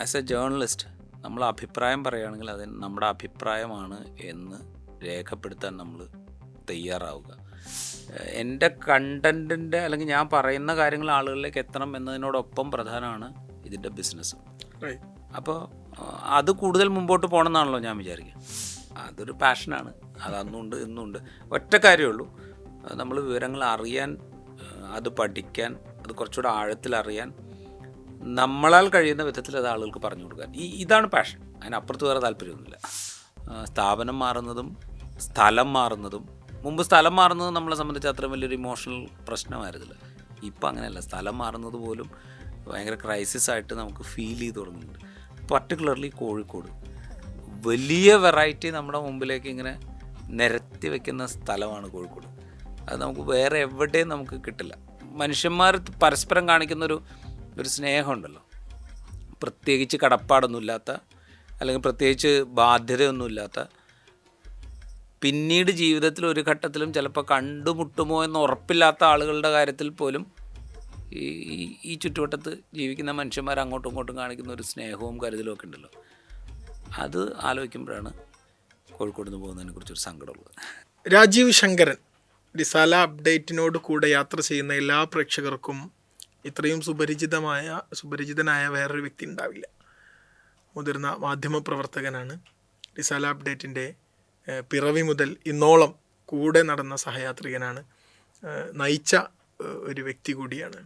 As A journalist നമ്മൾ അഭിപ്രായം പറയുകയാണെങ്കിൽ അത് നമ്മുടെ അഭിപ്രായമാണ് എന്ന് രേഖപ്പെടുത്താൻ നമ്മൾ തയ്യാറാവുക. എൻ്റെ കണ്ടൻറ്റിൻ്റെ അല്ലെങ്കിൽ ഞാൻ പറയുന്ന കാര്യങ്ങൾ ആളുകളിലേക്ക് എത്തണം എന്നതിനോടൊപ്പം പ്രധാനമാണ് ഇതിൻ്റെ ബിസിനസ്. അപ്പോൾ അത് കൂടുതൽ മുമ്പോട്ട് പോകണം എന്നാണല്ലോ ഞാൻ വിചാരിക്കുക. അതൊരു പാഷനാണ്, അത് അന്നുണ്ട് ഇന്നുണ്ട്. ഒറ്റ കാര്യമുള്ളൂ, നമ്മൾ വിവരങ്ങൾ അറിയാൻ, അത് പഠിക്കാൻ, അത് കുറച്ചുകൂടെ ആഴത്തിലറിയാൻ നമ്മളാൽ കഴിയുന്ന വിധത്തിൽ അത് ആളുകൾക്ക് പറഞ്ഞു കൊടുക്കാൻ. ഇതാണ് പാഷൻ. അതിനപ്പുറത്ത് വേറെ താല്പര്യമൊന്നുമില്ല. സ്ഥാപനം മാറുന്നതും സ്ഥലം മാറുന്നതും, മുമ്പ് സ്ഥലം മാറുന്നത് നമ്മളെ സംബന്ധിച്ച് അത്രയും വലിയൊരു ഇമോഷണൽ പ്രശ്നമായിരുന്നില്ല. ഇപ്പം അങ്ങനെയല്ല. സ്ഥലം മാറുന്നത് പോലും ഭയങ്കര ക്രൈസിസ് ആയിട്ട് നമുക്ക് ഫീൽ ചെയ്ത് തുടങ്ങുന്നുണ്ട്. പർട്ടിക്കുലർലി കോഴിക്കോട് വലിയ വെറൈറ്റി നമ്മുടെ മുമ്പിലേക്ക് ഇങ്ങനെ നിരത്തി വയ്ക്കുന്ന സ്ഥലമാണ് കോഴിക്കോട്. അത് നമുക്ക് വേറെ എവിടെയും നമുക്ക് കിട്ടില്ല. മനുഷ്യന്മാർ പരസ്പരം കാണിക്കുന്നൊരു സ്നേഹമുണ്ടല്ലോ, പ്രത്യേകിച്ച് കടപ്പാടൊന്നുമില്ലാത്ത, അല്ലെങ്കിൽ പ്രത്യേകിച്ച് ബാധ്യതയൊന്നുമില്ലാത്ത, പിന്നീട് ജീവിതത്തിൽ ഒരു ഘട്ടത്തിലും ചിലപ്പോൾ കണ്ടുമുട്ടുമോ എന്ന് ഉറപ്പില്ലാത്ത ആളുകളുടെ കാര്യത്തിൽ പോലും ഈ ചുറ്റുവട്ടത്ത് ജീവിക്കുന്ന മനുഷ്യന്മാർ അങ്ങോട്ടും ഇങ്ങോട്ടും കാണിക്കുന്ന ഒരു സ്നേഹവും കരുതലും ഒക്കെ ഉണ്ടല്ലോ. അത് ആലോചിക്കുമ്പോഴാണ് കോഴിക്കോട് നിന്ന് പോകുന്നതിനെ കുറിച്ചൊരു സങ്കടമുള്ളത്. രാജീവ് ശങ്കരൻ, റിസാല അപ്ഡേറ്റിനോട് കൂടെ യാത്ര ചെയ്യുന്ന എല്ലാ പ്രേക്ഷകർക്കും ഇത്രയും സുപരിചിതനായ വേറൊരു വ്യക്തി ഉണ്ടാവില്ല. മുതിർന്ന മാധ്യമപ്രവർത്തകനാണ്. റിസാല അപ്ഡേറ്റിൻ്റെ പിറവി മുതൽ ഇന്നോളം കൂടെ നടന്ന സഹയാത്രികനാണ്, നയിച്ച ഒരു വ്യക്തി കൂടിയാണ്.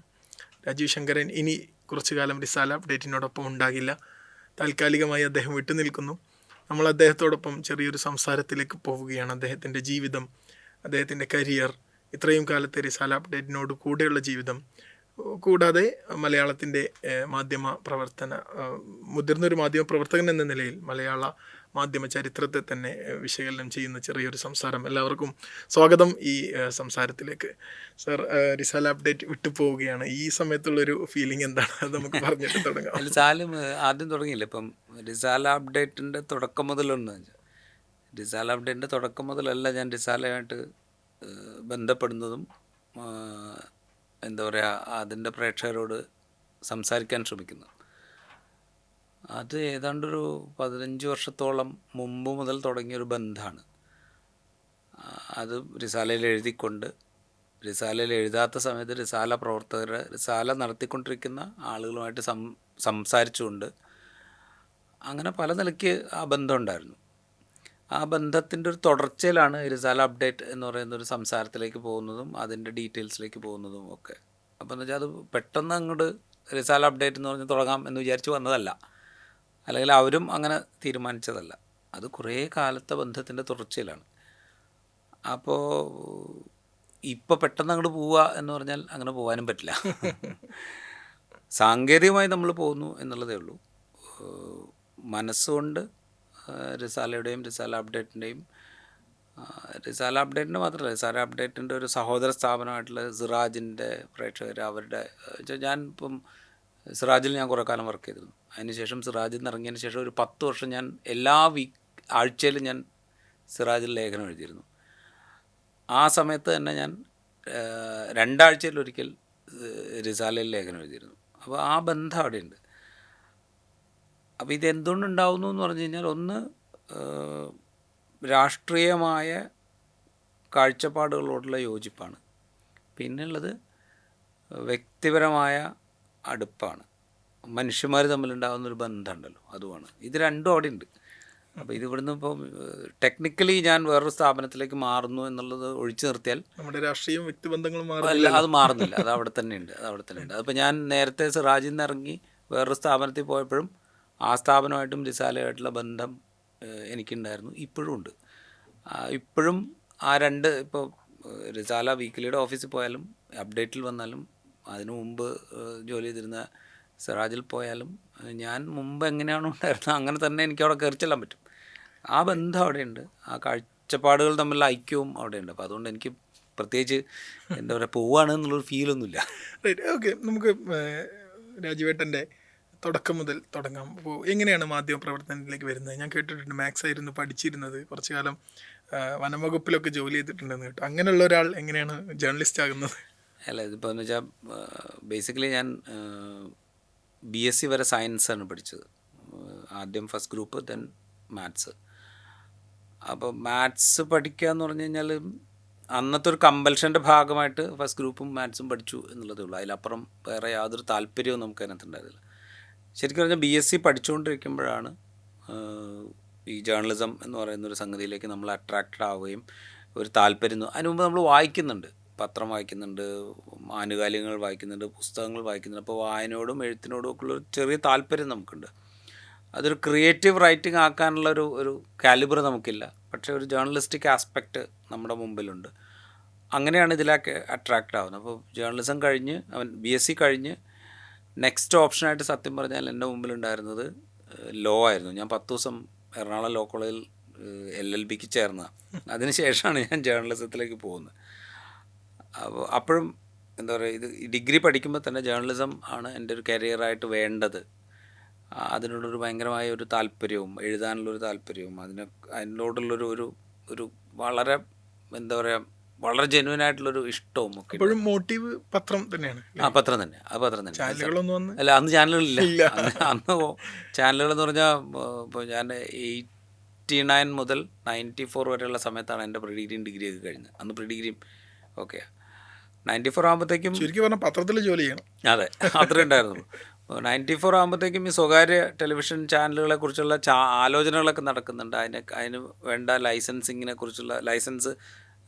രാജീവ് ശങ്കരൻ ഇനി കുറച്ചു കാലം റിസാല അപ്ഡേറ്റിനോടൊപ്പം ഉണ്ടാകില്ല. താൽക്കാലികമായി അദ്ദേഹം വിട്ടുനിൽക്കുന്നു. നമ്മൾ അദ്ദേഹത്തോടൊപ്പം ചെറിയൊരു സംസാരത്തിലേക്ക് പോവുകയാണ്. അദ്ദേഹത്തിൻ്റെ ജീവിതം, അദ്ദേഹത്തിൻ്റെ കരിയർ, ഇത്രയും കാലത്തെ റിസാല അപ്ഡേറ്റിനോട് കൂടെയുള്ള ജീവിതം, കൂടാതെ മലയാളത്തിൻ്റെ മുതിർന്നൊരു മാധ്യമ പ്രവർത്തകൻ എന്ന നിലയിൽ മലയാള മാധ്യമ ചരിത്രത്തെ തന്നെ വിശകലനം ചെയ്യുന്ന ചെറിയൊരു സംസാരം. എല്ലാവർക്കും സ്വാഗതം ഈ സംസാരത്തിലേക്ക്. സർ, റിസാല അപ്ഡേറ്റ് വിട്ടു പോവുകയാണ്. ഈ സമയത്തുള്ളൊരു ഫീലിംഗ് എന്താണ്? അത് നമുക്ക് പറഞ്ഞിട്ട് തുടങ്ങാം. സാലും ആദ്യം തുടങ്ങിയില്ല. ഇപ്പം റിസാല അപ്ഡേറ്റിൻ്റെ തുടക്കം മുതലൊന്ന്, റിസാല അപ്ഡേറ്റിൻ്റെ തുടക്കം മുതലല്ല ഞാൻ റിസാലയായിട്ട് ബന്ധപ്പെടുന്നതും എന്താ പറയുക, അതിൻ്റെ പ്രേക്ഷകരോട് സംസാരിക്കാൻ ശ്രമിക്കുന്നു. അത് ഏതാണ്ടൊരു 15 വർഷത്തോളം മുമ്പ് മുതൽ തുടങ്ങിയൊരു ബന്ധമാണ്. അത് റിസാലയിൽ എഴുതിക്കൊണ്ട്, റിസാലയിൽ എഴുതാത്ത സമയത്ത് റിസാല പ്രവർത്തകരെ, റിസാല നടത്തിക്കൊണ്ടിരിക്കുന്ന ആളുകളുമായിട്ട് സംസാരിച്ചുകൊണ്ട്, അങ്ങനെ പല നിലയ്ക്ക് ആ ബന്ധം ഉണ്ടായിരുന്നു. ആ ബന്ധത്തിൻ്റെ ഒരു തുടർച്ചയിലാണ് റിസാല അപ്ഡേറ്റ് എന്ന് പറയുന്നൊരു സംസാരത്തിലേക്ക് പോകുന്നതും അതിൻ്റെ ഡീറ്റെയിൽസിലേക്ക് പോകുന്നതും ഒക്കെ. അപ്പോൾ എന്ന് വെച്ചാൽ അത് പെട്ടെന്ന് അങ്ങോട്ട് റിസാല അപ്ഡേറ്റ് എന്ന് പറഞ്ഞ് തുടങ്ങാം എന്ന് വിചാരിച്ച് വന്നതല്ല, അല്ലെങ്കിൽ അവരും അങ്ങനെ തീരുമാനിച്ചതല്ല. അത് കുറേ കാലത്തെ ബന്ധത്തിൻ്റെ തുടർച്ചയിലാണ്. അപ്പോൾ ഇപ്പോൾ പെട്ടെന്ന് അങ്ങോട്ട് പോവുക എന്ന് പറഞ്ഞാൽ അങ്ങനെ പോകാനും പറ്റില്ല. സാങ്കേതികമായി നമ്മൾ പോകുന്നു എന്നുള്ളതേ ഉള്ളൂ. മനസ്സുകൊണ്ട് റിസാലയുടെയും റിസാല അപ്ഡേറ്റിൻ്റെയും, റിസാല അപ്ഡേറ്റിൻ്റെ മാത്രമല്ല, റിസാല അപ്ഡേറ്റിൻ്റെ ഒരു സഹോദര സ്ഥാപനമായിട്ടുള്ള സിറാജിൻ്റെ പ്രേക്ഷകർ, അവരുടെ ഞാൻ ഇപ്പം സിറാജിൽ ഞാൻ കുറേ കാലം വർക്ക് ചെയ്തിരുന്നു. അതിനുശേഷം സിറാജിൽ നിന്ന് ഇറങ്ങിയതിന് ശേഷം ഒരു 10 വർഷം ഞാൻ എല്ലാ ആഴ്ചയിലും ഞാൻ സിറാജിൽ ലേഖനം എഴുതിയിരുന്നു. ആ സമയത്ത് തന്നെ ഞാൻ 2 ആഴ്ചയിലൊരിക്കൽ റിസാലയിൽ ലേഖനം എഴുതിയിരുന്നു. അപ്പോൾ ആ ബന്ധം അവിടെയുണ്ട്. അപ്പോൾ ഇതെന്തുകൊണ്ടുണ്ടാവുന്നു എന്ന് പറഞ്ഞു കഴിഞ്ഞാൽ, ഒന്ന് രാഷ്ട്രീയമായ കാഴ്ചപ്പാടുകളോടുള്ള യോജിപ്പാണ്, പിന്നുള്ളത് വ്യക്തിപരമായ അടുപ്പാണ്, മനുഷ്യന്മാർ തമ്മിലുണ്ടാകുന്നൊരു ബന്ധമുണ്ടല്ലോ, അതുമാണ്. ഇത് രണ്ടും അവിടെ ഉണ്ട്. അപ്പോൾ ഇത് ഇവിടുന്ന് ഇപ്പോൾ ടെക്നിക്കലി ഞാൻ വേറൊരു സ്ഥാപനത്തിലേക്ക് മാറുന്നു എന്നുള്ളത് ഒഴിച്ചു നിർത്തിയാൽ നമ്മുടെ രാഷ്ട്രീയവും വ്യക്തിബന്ധങ്ങളും അത് മാറുന്നില്ല. അത് അവിടെ തന്നെ ഉണ്ട്. അതിപ്പോൾ ഞാൻ നേരത്തെ സിറാജിൽ നിന്ന് ഇറങ്ങി വേറൊരു സ്ഥാപനത്തിൽ പോയപ്പോഴും ആ സ്ഥാപനമായിട്ടും റിസാലയായിട്ടുള്ള ബന്ധം എനിക്കുണ്ടായിരുന്നു, ഇപ്പോഴും ഉണ്ട്. ഇപ്പോഴും ആ രണ്ട്, ഇപ്പോൾ റിസാല വീക്കിലിയുടെ ഓഫീസിൽ പോയാലും അപ്ഡേറ്റിൽ വന്നാലും അതിനു മുമ്പ് ജോലി ചെയ്തിരുന്ന സിറാജിൽ പോയാലും ഞാൻ മുമ്പ് എങ്ങനെയാണോ ഉണ്ടായിരുന്നത് അങ്ങനെ തന്നെ എനിക്ക് അവിടെ കയറി ചെല്ലാൻ പറ്റും. ആ ബന്ധം അവിടെയുണ്ട്, ആ കാഴ്ചപ്പാടുകൾ തമ്മിലുള്ള ഐക്യവും അവിടെയുണ്ട്. അപ്പോൾ അതുകൊണ്ട് എനിക്ക് പ്രത്യേകിച്ച് എന്താ പറയുക, പോവുകയാണ് എന്നുള്ളൊരു ഫീലൊന്നുമില്ല. ഓക്കെ, നമുക്ക് രാജീവേട്ടൻ്റെ തുടക്കം മുതൽ തുടങ്ങാം. അപ്പോൾ എങ്ങനെയാണ് മാധ്യമപ്രവർത്തനത്തിലേക്ക് വരുന്നത്? ഞാൻ കേട്ടിട്ടുണ്ട് മാത്സ് ആയിരുന്നു പഠിച്ചിരുന്നത്, കുറച്ചു കാലം വനംവകുപ്പിലൊക്കെ ജോലി ചെയ്തിട്ടുണ്ടെന്ന് കേട്ടു. അങ്ങനെയുള്ള ഒരാൾ എങ്ങനെയാണ് ജേർണലിസ്റ്റ് ആകുന്നത്? അല്ല, ഇതിപ്പോൾ എന്ന് വെച്ചാൽ ബേസിക്കലി ഞാൻ BSc വരെ സയൻസാണ് പഠിച്ചത്. ആദ്യം ഫസ്റ്റ് ഗ്രൂപ്പ്, ദെൻ മാത്സ്. അപ്പോൾ മാത്സ് പഠിക്കുക എന്ന് പറഞ്ഞു കഴിഞ്ഞാൽ അന്നത്തെ ഒരു കമ്പൽഷൻ്റെ ഭാഗമായിട്ട് ഫസ്റ്റ് ഗ്രൂപ്പും മാത്സും പഠിച്ചു എന്നുള്ളതേ ഉള്ളൂ. അതിലപ്പുറം വേറെ യാതൊരു താല്പര്യവും നമുക്ക് അതിനകത്തുണ്ടായിരുന്നില്ല. ശരിക്കും പറഞ്ഞാൽ BSc പഠിച്ചുകൊണ്ടിരിക്കുമ്പോഴാണ് ഈ ജേർണലിസം എന്ന് പറയുന്നൊരു സംഗതിയിലേക്ക് നമ്മൾ അട്രാക്റ്റഡ് ആവുകയും ഒരു താല്പര്യം. അതിന് മുമ്പ് നമ്മൾ വായിക്കുന്നുണ്ട്, പത്രം വായിക്കുന്നുണ്ട്, ആനുകാലികങ്ങൾ വായിക്കുന്നുണ്ട്, പുസ്തകങ്ങൾ വായിക്കുന്നുണ്ട്. അപ്പോൾ വായനയോടും എഴുത്തിനോടും ഒക്കെ ഉള്ളൊരു ചെറിയ താല്പര്യം നമുക്കുണ്ട്. അതൊരു ക്രിയേറ്റീവ് റൈറ്റിംഗ് ആക്കാനുള്ള ഒരു കാലിബർ നമുക്കില്ല, പക്ഷേ ഒരു ജേർണലിസ്റ്റിക് ആസ്പെക്റ്റ് നമ്മുടെ മുമ്പിലുണ്ട്. അങ്ങനെയാണ് ഇതിലേക്ക് അട്രാക്റ്റ് ആവുന്നത്. അപ്പോൾ ജേർണലിസം കഴിഞ്ഞ് BSc കഴിഞ്ഞ് നെക്സ്റ്റ് ഓപ്ഷനായിട്ട് സത്യം പറഞ്ഞാൽ എൻ്റെ മുമ്പിലുണ്ടായിരുന്നത് ലോ ആയിരുന്നു. ഞാൻ 10 ദിവസം എറണാകുളം ലോ കോളേജിൽ LLBക്ക് ചേർന്ന, അതിന് ശേഷമാണ് ഞാൻ ജേർണലിസത്തിലേക്ക് പോകുന്നത്. അപ്പോൾ അപ്പോഴും എന്താ പറയുക, ഇത് ഡിഗ്രി പഠിക്കുമ്പോൾ തന്നെ ജേർണലിസം ആണ് എൻ്റെ ഒരു കരിയറായിട്ട് വേണ്ടത്. അതിനോടൊരു ഭയങ്കരമായ ഒരു താല്പര്യവും എഴുതാനുള്ളൊരു താല്പര്യവും അതിനോടുള്ളൊരു ഒരു വളരെ എന്താ പറയുക, വളരെ ജെന്യുവൻ ആയിട്ടുള്ളൊരു ഇഷ്ടവും ഒക്കെ. ഇപ്പോഴും മോട്ടീവ് പത്രം തന്നെയാണ്. പത്രം തന്നെ, പത്രം തന്നെ. ചാനലുകളൊന്നും അല്ല, അന്ന് ചാനലുകളില്ല. അന്ന് ചാനലുകളെന്ന് പറഞ്ഞാൽ ഇപ്പോൾ ഞാൻ 89 മുതൽ 94 വരെയുള്ള സമയത്താണ് എൻ്റെ പ്രീ ഡിഗ്രിയും ഡിഗ്രിയൊക്കെ കഴിഞ്ഞത്. അന്ന് പ്രീ ഡിഗ്രിയും ഓക്കെ 94 ആകുമ്പോഴത്തേക്കും ശരിക്കും പറഞ്ഞാൽ പത്രത്തിൽ ജോലി ചെയ്യണം. അതെ, അത്രയും ഉണ്ടായിരുന്നു. 94 ആകുമ്പോഴത്തേക്കും ഈ സ്വകാര്യ ടെലിവിഷൻ ചാനലുകളെ കുറിച്ചുള്ള ആലോചനകളൊക്കെ നടക്കുന്നുണ്ട്. അതിന് വേണ്ട ലൈസൻസിങ്ങിനെ കുറിച്ചുള്ള ലൈസൻസ്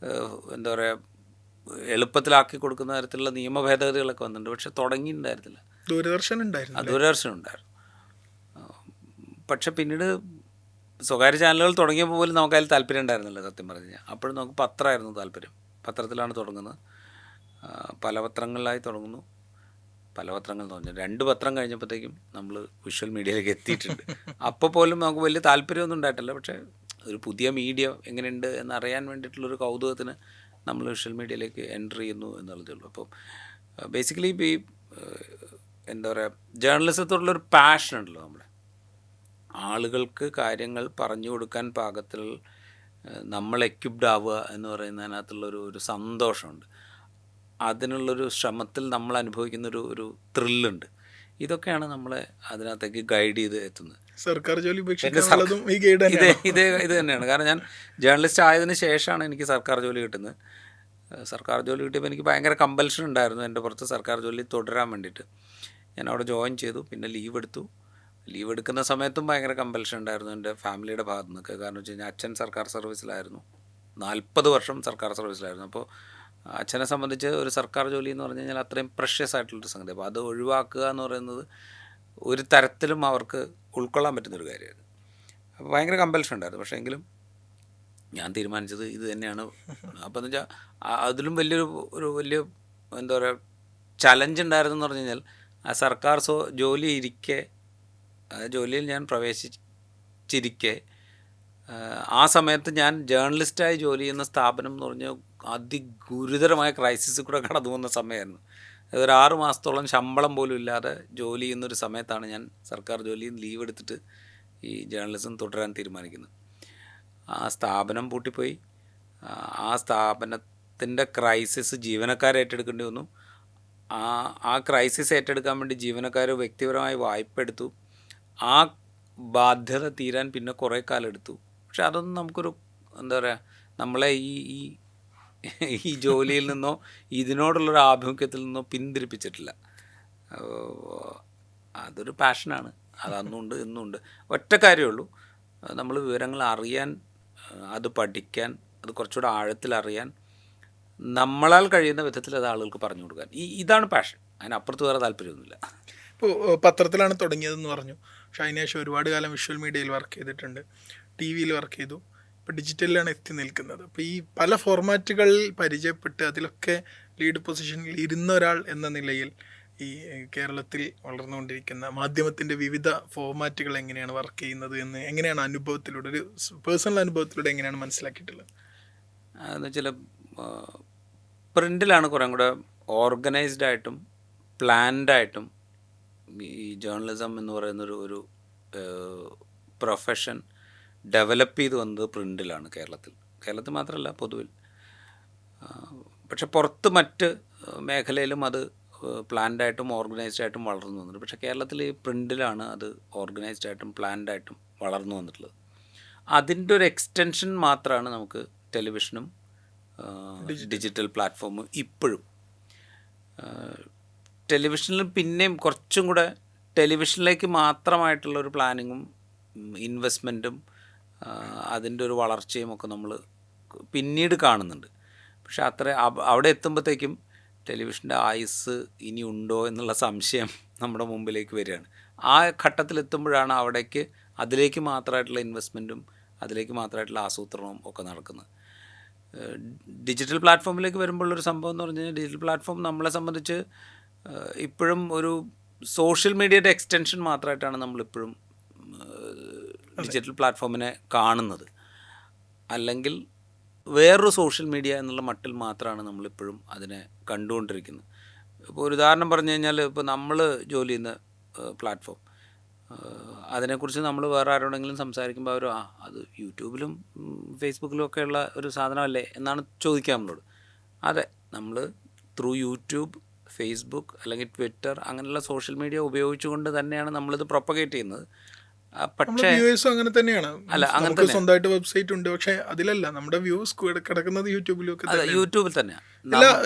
എന്താ പറയുക, എളുപ്പത്തിലാക്കി കൊടുക്കുന്ന തരത്തിലുള്ള നിയമ ഭേദഗതികളൊക്കെ വന്നിട്ടുണ്ട്. പക്ഷെ തുടങ്ങിയിട്ടുണ്ടായിരുന്നില്ല. ദൂരദർശൻ ഉണ്ടായിരുന്നു. ദൂരദർശൻ ഉണ്ടായിരുന്നു. പക്ഷെ പിന്നീട് സ്വകാര്യ ചാനലുകൾ തുടങ്ങിയപ്പോൾ പോലും നമുക്കതിൽ താല്പര്യം ഉണ്ടായിരുന്നില്ല സത്യം പറഞ്ഞു കഴിഞ്ഞാൽ. അപ്പോഴും നമുക്ക് പത്രമായിരുന്നു താല്പര്യം. പത്രത്തിലാണ് തുടങ്ങുന്നത്. പല പത്രങ്ങളിലായി തുടങ്ങുന്നു. പല പത്രങ്ങൾ എന്ന് പറഞ്ഞാൽ 2 പത്രം കഴിഞ്ഞപ്പോഴത്തേക്കും നമ്മൾ വിഷ്വൽ മീഡിയയിലേക്ക് എത്തിയിട്ടുണ്ട്. അപ്പോൾ പോലും നമുക്ക് വലിയ താല്പര്യമൊന്നും ഉണ്ടായിട്ടില്ല. പക്ഷേ ഒരു പുതിയ മീഡിയ എങ്ങനെയുണ്ട് എന്നറിയാൻ വേണ്ടിയിട്ടുള്ളൊരു കൗതുകത്തിന് നമ്മൾ വിഷ്വൽ മീഡിയയിലേക്ക് എൻ്റർ ചെയ്യുന്നു എന്നുള്ളതേ ഉള്ളൂ. അപ്പം ബേസിക്കലി ഈ എന്താ പറയുക, ജേർണലിസത്തോടുള്ളൊരു പാഷൻ ഉണ്ടല്ലോ നമ്മുടെ ആളുകൾക്ക് കാര്യങ്ങൾ പറഞ്ഞു കൊടുക്കാൻ പാകത്തിൽ നമ്മൾ എക്യുപ്ഡ് ആവുക എന്ന് പറയുന്നതിനകത്തുള്ളൊരു സന്തോഷമുണ്ട്. അതിനുള്ളൊരു ശ്രമത്തിൽ നമ്മൾ അനുഭവിക്കുന്ന ഒരു ത്രില്ലുണ്ട്. ഇതൊക്കെയാണ് നമ്മളെ അതിനകത്തേക്ക് ഗൈഡ് ചെയ്ത് എത്തുന്നത്. സർക്കാർ ജോലി ഇത് തന്നെയാണ്. കാരണം ഞാൻ ജേർണലിസ്റ്റ് ആയതിനു ശേഷമാണ് എനിക്ക് സർക്കാർ ജോലി കിട്ടുന്നത്. സർക്കാർ ജോലി കിട്ടിയപ്പോൾ എനിക്ക് ഭയങ്കര കമ്പൽഷൻ ഉണ്ടായിരുന്നു എൻ്റെ പുറത്ത് സർക്കാർ ജോലി തുടരാൻ വേണ്ടിയിട്ട്. ഞാൻ അവിടെ ജോയിൻ ചെയ്തു. പിന്നെ ലീവ് എടുത്തു. ലീവ് എടുക്കുന്ന സമയത്തും ഭയങ്കര കമ്പൽഷൻ ഉണ്ടായിരുന്നു എൻ്റെ ഫാമിലിയുടെ ഭാഗത്തു നിന്നൊക്കെ. കാരണം വെച്ച് കഴിഞ്ഞാൽ അച്ഛൻ സർക്കാർ സർവീസിലായിരുന്നു, 40 വർഷം സർക്കാർ സർവീസിലായിരുന്നു. അപ്പോൾ അച്ഛനെ സംബന്ധിച്ച് ഒരു സർക്കാർ ജോലി എന്ന് പറഞ്ഞു കഴിഞ്ഞാൽ അത്രയും പ്രഷ്യസ് ആയിട്ടുള്ളൊരു സംഗതി. അപ്പോൾ അത് ഒഴിവാക്കുക എന്ന് പറയുന്നത് ഒരു തരത്തിലും അവർക്ക് ഉൾക്കൊള്ളാൻ പറ്റുന്നൊരു കാര്യമായിരുന്നു. അപ്പോൾ ഭയങ്കര കമ്പൽഷൻ ഉണ്ടായിരുന്നു. പക്ഷേ എങ്കിലും ഞാൻ തീരുമാനിച്ചത് ഇത് തന്നെയാണ്. അപ്പോൾ എന്ന് വെച്ചാൽ അതിലും വലിയ എന്താ പറയുക ചലഞ്ച് ഉണ്ടായിരുന്നു എന്ന് പറഞ്ഞു കഴിഞ്ഞാൽ ആ സർക്കാർ ജോലി ഇരിക്കെ, ജോലിയിൽ ഞാൻ പ്രവേശിച്ചിരിക്കെ ആ സമയത്ത് ഞാൻ ജേർണലിസ്റ്റായി ജോലി ചെയ്യുന്ന സ്ഥാപനം എന്ന് പറഞ്ഞാൽ അതിഗുരുതരമായ ക്രൈസിസിൽ കൂടെ കടന്നു പോകുന്ന സമയമായിരുന്നു. അതൊരു 6 മാസത്തോളം ശമ്പളം പോലും ഇല്ലാതെ ജോലി ചെയ്യുന്നൊരു സമയത്താണ് ഞാൻ സർക്കാർ ജോലിയിൽ ലീവ് എടുത്തിട്ട് ഈ ജേർണലിസം തുടരാൻ തീരുമാനിക്കുന്നത്. ആ സ്ഥാപനം പൂട്ടിപ്പോയി. ആ സ്ഥാപനത്തിൻ്റെ ക്രൈസിസ് ജീവനക്കാരെ ഏറ്റെടുക്കേണ്ടി വന്നു. ആ ക്രൈസിസ് ഏറ്റെടുക്കാൻ വേണ്ടി ജീവനക്കാർ വ്യക്തിപരമായി വായ്പ എടുത്തു. ആ ബാധ്യത തീരാൻ പിന്നെ കുറേ കാലം എടുത്തു. പക്ഷെ അതൊന്നും നമുക്കൊരു എന്താ പറയുക, നമ്മളെ ഈ ജോലിയിൽ നിന്നോ ഇതിനോടുള്ളൊരു ആഭിമുഖ്യത്തിൽ നിന്നോ പിന്തിരിപ്പിച്ചിട്ടില്ല. അതൊരു പാഷനാണ്. അത് അന്നുണ്ട് ഇന്നുണ്ട്. ഒറ്റ കാര്യമുള്ളൂ, നമ്മൾ വിവരങ്ങൾ അറിയാൻ, അത് പഠിക്കാൻ, അത് കുറച്ചുകൂടെ ആഴത്തിലറിയാൻ നമ്മളാൽ കഴിയുന്ന വിധത്തിൽ അത് ആളുകൾക്ക് പറഞ്ഞു കൊടുക്കാൻ. ഇതാണ് പാഷൻ. അതിനപ്പുറത്ത് വേറെ താല്പര്യമൊന്നുമില്ല. ഇപ്പോൾ പത്രത്തിലാണ് തുടങ്ങിയതെന്ന് പറഞ്ഞു. പക്ഷേ അതിനുശേഷം ഒരുപാട് കാലം വിഷ്വൽ മീഡിയയിൽ വർക്ക് ചെയ്തിട്ടുണ്ട്, TV-യിൽ വർക്ക് ചെയ്തു, ഇപ്പോൾ ഡിജിറ്റലിലാണ് എത്തി നിൽക്കുന്നത്. അപ്പോൾ ഈ പല ഫോർമാറ്റുകളിൽ പരിചയപ്പെട്ട് അതിലൊക്കെ ലീഡ് പൊസിഷനിൽ ഇരുന്ന ഒരാൾ എന്ന നിലയിൽ ഈ കേരളത്തിൽ വളർന്നുകൊണ്ടിരിക്കുന്ന മാധ്യമത്തിൻ്റെ വിവിധ ഫോർമാറ്റുകൾ എങ്ങനെയാണ് വർക്ക് ചെയ്യുന്നത് എന്ന് എങ്ങനെയാണ് അനുഭവത്തിലൂടെ, ഒരു പേഴ്സണൽ അനുഭവത്തിലൂടെ എങ്ങനെയാണ് മനസ്സിലാക്കിയിട്ടുള്ളത്? എന്ന് വെച്ചാൽ പ്രിൻ്റിലാണ് കുറേ കൂടെ ഓർഗനൈസ്ഡായിട്ടും പ്ലാൻഡായിട്ടും ഈ ജേർണലിസം എന്ന് പറയുന്നൊരു പ്രൊഫഷൻ ഡെവലപ്പ് ചെയ്ത് വന്നത് പ്രിൻ്റിലാണ്. കേരളത്തിൽ മാത്രമല്ല പൊതുവിൽ. പക്ഷെ പുറത്ത് മറ്റ് മേഖലയിലും അത് പ്ലാൻഡ് ആയിട്ടും ഓർഗനൈസ്ഡ് ആയിട്ടും വളർന്നു വന്നിട്ടുണ്ട്. പക്ഷേ കേരളത്തിൽ ഈ പ്രിൻ്റിലാണ് അത് ഓർഗനൈസ്ഡ് ആയിട്ടും പ്ലാൻഡ് ആയിട്ടും വളർന്നു വന്നിട്ടുള്ളത്. അതിൻ്റെ ഒരു എക്സ്റ്റൻഷൻ മാത്രമാണ് നമുക്ക് ടെലിവിഷനും ഡിജിറ്റൽ പ്ലാറ്റ്ഫോമും ഇപ്പോഴും. ടെലിവിഷനിൽ പിന്നെയും കുറച്ചും കൂടെ ടെലിവിഷനിലേക്ക് മാത്രമായിട്ടുള്ളൊരു പ്ലാനിങ്ങും ഇൻവെസ്റ്റ്മെൻറ്റും അതിൻ്റെ ഒരു വളർച്ചയും ഒക്കെ നമ്മൾ പിന്നീട് കാണുന്നുണ്ട്. പക്ഷെ അവിടെ എത്തുമ്പോഴത്തേക്കും ടെലിവിഷൻ്റെ ആയുസ് ഇനി ഉണ്ടോ എന്നുള്ള സംശയം നമ്മുടെ മുമ്പിലേക്ക് വരികയാണ്. ആ ഘട്ടത്തിലെത്തുമ്പോഴാണ് അതിലേക്ക് മാത്രമായിട്ടുള്ള ഇൻവെസ്റ്റ്മെൻറ്റും അതിലേക്ക് മാത്രമായിട്ടുള്ള ആസൂത്രണവും ഒക്കെ നടക്കുന്നത്. ഡിജിറ്റൽ പ്ലാറ്റ്ഫോമിലേക്ക് വരുമ്പോഴൊരു സംഭവം എന്ന് പറഞ്ഞു കഴിഞ്ഞാൽ, ഡിജിറ്റൽ പ്ലാറ്റ്ഫോം നമ്മളെ സംബന്ധിച്ച് ഇപ്പോഴും ഒരു സോഷ്യൽ മീഡിയയുടെ എക്സ്റ്റൻഷൻ മാത്രമായിട്ടാണ് നമ്മളിപ്പോഴും ഡിജിറ്റൽ പ്ലാറ്റ്ഫോമിനെ കാണുന്നത്. അല്ലെങ്കിൽ വേറൊരു സോഷ്യൽ മീഡിയ എന്നുള്ള മട്ടിൽ മാത്രമാണ് നമ്മളിപ്പോഴും അതിനെ കണ്ടുകൊണ്ടിരിക്കുന്നത്. ഇപ്പോൾ ഒരു ഉദാഹരണം പറഞ്ഞു കഴിഞ്ഞാൽ, ഇപ്പോൾ നമ്മൾ ജോലി ചെയ്യുന്ന പ്ലാറ്റ്ഫോം, അതിനെക്കുറിച്ച് നമ്മൾ വേറെ ആരോടെങ്കിലും സംസാരിക്കുമ്പോൾ അവർ അത് യൂട്യൂബിലും ഫേസ്ബുക്കിലും ഒക്കെയുള്ള ഒരു സാധനമല്ലേ എന്നാണ് ചോദിക്കുക നമ്മളോട്. അതെ, നമ്മൾ ത്രൂ യൂട്യൂബ്, ഫേസ്ബുക്ക് അല്ലെങ്കിൽ ട്വിറ്റർ അങ്ങനെയുള്ള സോഷ്യൽ മീഡിയ ഉപയോഗിച്ചുകൊണ്ട് തന്നെയാണ് നമ്മളിത് പ്രൊപ്പഗേറ്റ് ചെയ്യുന്നത്. പക്ഷേ അങ്ങനെ തന്നെയാണ്. അല്ല, നമുക്ക് സ്വന്തമായിട്ട് വെബ്സൈറ്റ് ഉണ്ട്, പക്ഷേ അതിലല്ല നമ്മുടെ വ്യൂസ് കിടക്കുന്നത് യൂട്യൂബിലും ഒക്കെ. അതെ, യൂട്യൂബിൽ തന്നെയാണ്.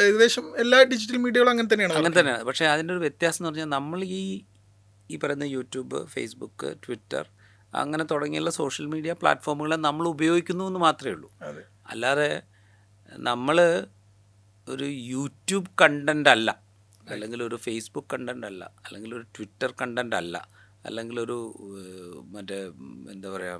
ഏകദേശം എല്ലാ ഡിജിറ്റൽ മീഡിയകളും അങ്ങനെ തന്നെയാണ്. പക്ഷേ അതിൻ്റെ ഒരു വ്യത്യാസം എന്ന് പറഞ്ഞാൽ, നമ്മൾ ഈ പറയുന്ന യൂട്യൂബ്, ഫേസ്ബുക്ക്, ട്വിറ്റർ അങ്ങനെ തുടങ്ങിയുള്ള സോഷ്യൽ മീഡിയ പ്ലാറ്റ്ഫോമുകളെ നമ്മൾ ഉപയോഗിക്കുന്നു എന്ന് മാത്രമേ ഉള്ളൂ. അല്ലാതെ നമ്മൾ ഒരു യൂട്യൂബ് കണ്ടൻ്റ് അല്ല, അല്ലെങ്കിൽ ഒരു ഫേസ്ബുക്ക് കണ്ടൻ്റ് അല്ല, അല്ലെങ്കിൽ ഒരു ട്വിറ്റർ കണ്ടൻ്റ് അല്ല, അല്ലെങ്കിൽ ഒരു എന്താ പറയുക,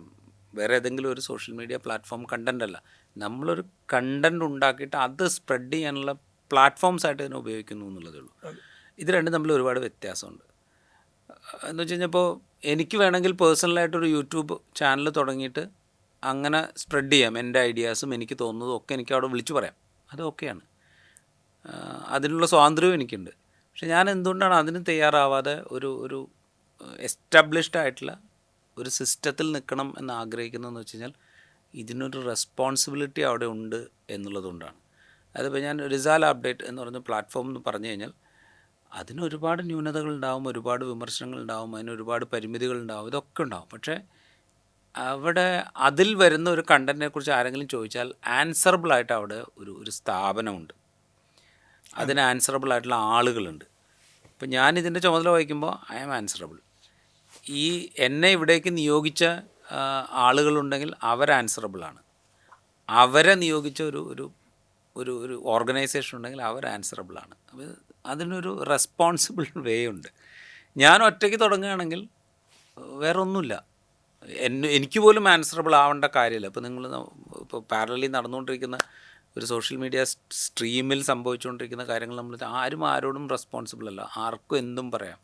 വേറെ ഏതെങ്കിലും ഒരു സോഷ്യൽ മീഡിയ പ്ലാറ്റ്ഫോം കണ്ടൻ്റ് അല്ല. നമ്മളൊരു കണ്ടൻ്റ് ഉണ്ടാക്കിയിട്ട് അത് സ്പ്രെഡ് ചെയ്യാനുള്ള പ്ലാറ്റ്ഫോംസ് ആയിട്ട് ഇതിനെ ഉപയോഗിക്കുന്നു എന്നുള്ളതേ ഉള്ളൂ. ഇത് രണ്ടും തമ്മിൽ ഒരുപാട് വ്യത്യാസമുണ്ട്. എന്ന് വെച്ച് കഴിഞ്ഞാൽ, ഇപ്പോൾ എനിക്ക് വേണമെങ്കിൽ പേഴ്സണലായിട്ടൊരു യൂട്യൂബ് ചാനൽ തുടങ്ങിയിട്ട് അങ്ങനെ സ്പ്രെഡ് ചെയ്യാം. എൻ്റെ ഐഡിയാസും എനിക്ക് തോന്നുന്നതും ഒക്കെ എനിക്ക് അവിടെ വിളിച്ചു പറയാം. അത് ഓക്കെയാണ്, അതിനുള്ള സ്വാതന്ത്ര്യവും എനിക്കുണ്ട്. പക്ഷെ ഞാൻ എന്തുകൊണ്ടാണ് അതിന് തയ്യാറാവാതെ ഒരു എസ്റ്റാബ്ലിഷ്ഡ് ആയിട്ടുള്ള ഒരു സിസ്റ്റത്തിൽ നിൽക്കണം എന്ന് ആഗ്രഹിക്കുന്നതെന്ന് വെച്ച് കഴിഞ്ഞാൽ, ഇതിനൊരു റെസ്പോൺസിബിലിറ്റി അവിടെ ഉണ്ട് എന്നുള്ളതുകൊണ്ടാണ്. അതിപ്പോൾ ഞാൻ റിസാല അപ്ഡേറ്റ് എന്ന് പറയുന്ന പ്ലാറ്റ്ഫോം എന്ന് പറഞ്ഞു കഴിഞ്ഞാൽ, അതിന് ഒരുപാട് ന്യൂനതകളുണ്ടാവും, ഒരുപാട് വിമർശനങ്ങളുണ്ടാവും, അതിന് ഒരുപാട് പരിമിതികളുണ്ടാവും, ഇതൊക്കെ ഉണ്ടാവും. പക്ഷേ അതിൽ വരുന്ന ഒരു കണ്ടൻറ്റിനെ കുറിച്ച് ആരെങ്കിലും ചോദിച്ചാൽ ആൻസറബിളായിട്ട് അവിടെ ഒരു സ്ഥാപനമുണ്ട്, അതിന് ആൻസറബിൾ ആയിട്ടുള്ള ആളുകളുണ്ട്. ഇപ്പം ഞാനിതിൻ്റെ ചുമതല വഹിക്കുമ്പോൾ ഐ ആം ആൻസറബിൾ. എന്നെ ഇവിടേക്ക് നിയോഗിച്ച ആളുകളുണ്ടെങ്കിൽ അവർ ആൻസറബിളാണ്. അവരെ നിയോഗിച്ച ഒരു ഓർഗനൈസേഷൻ ഉണ്ടെങ്കിൽ അവർ ആൻസറബിളാണ്. അപ്പോൾ അതിനൊരു റെസ്പോൺസിബിൾ വേ ഉണ്ട്. ഞാൻ ഒറ്റയ്ക്ക് തുടങ്ങുകയാണെങ്കിൽ വേറെ ഒന്നുമില്ല, എനിക്ക് പോലും ആൻസറബിൾ ആവേണ്ട കാര്യമില്ല. ഇപ്പോൾ ഇപ്പോൾ പാരലലി നടന്നുകൊണ്ടിരിക്കുന്ന ഒരു സോഷ്യൽ മീഡിയ സ്ട്രീമിൽ സംഭവിച്ചുകൊണ്ടിരിക്കുന്ന കാര്യങ്ങൾ നമ്മൾ ആരോടും റെസ്പോൺസിബിൾ അല്ല, ആർക്കും എന്തും പറയാം.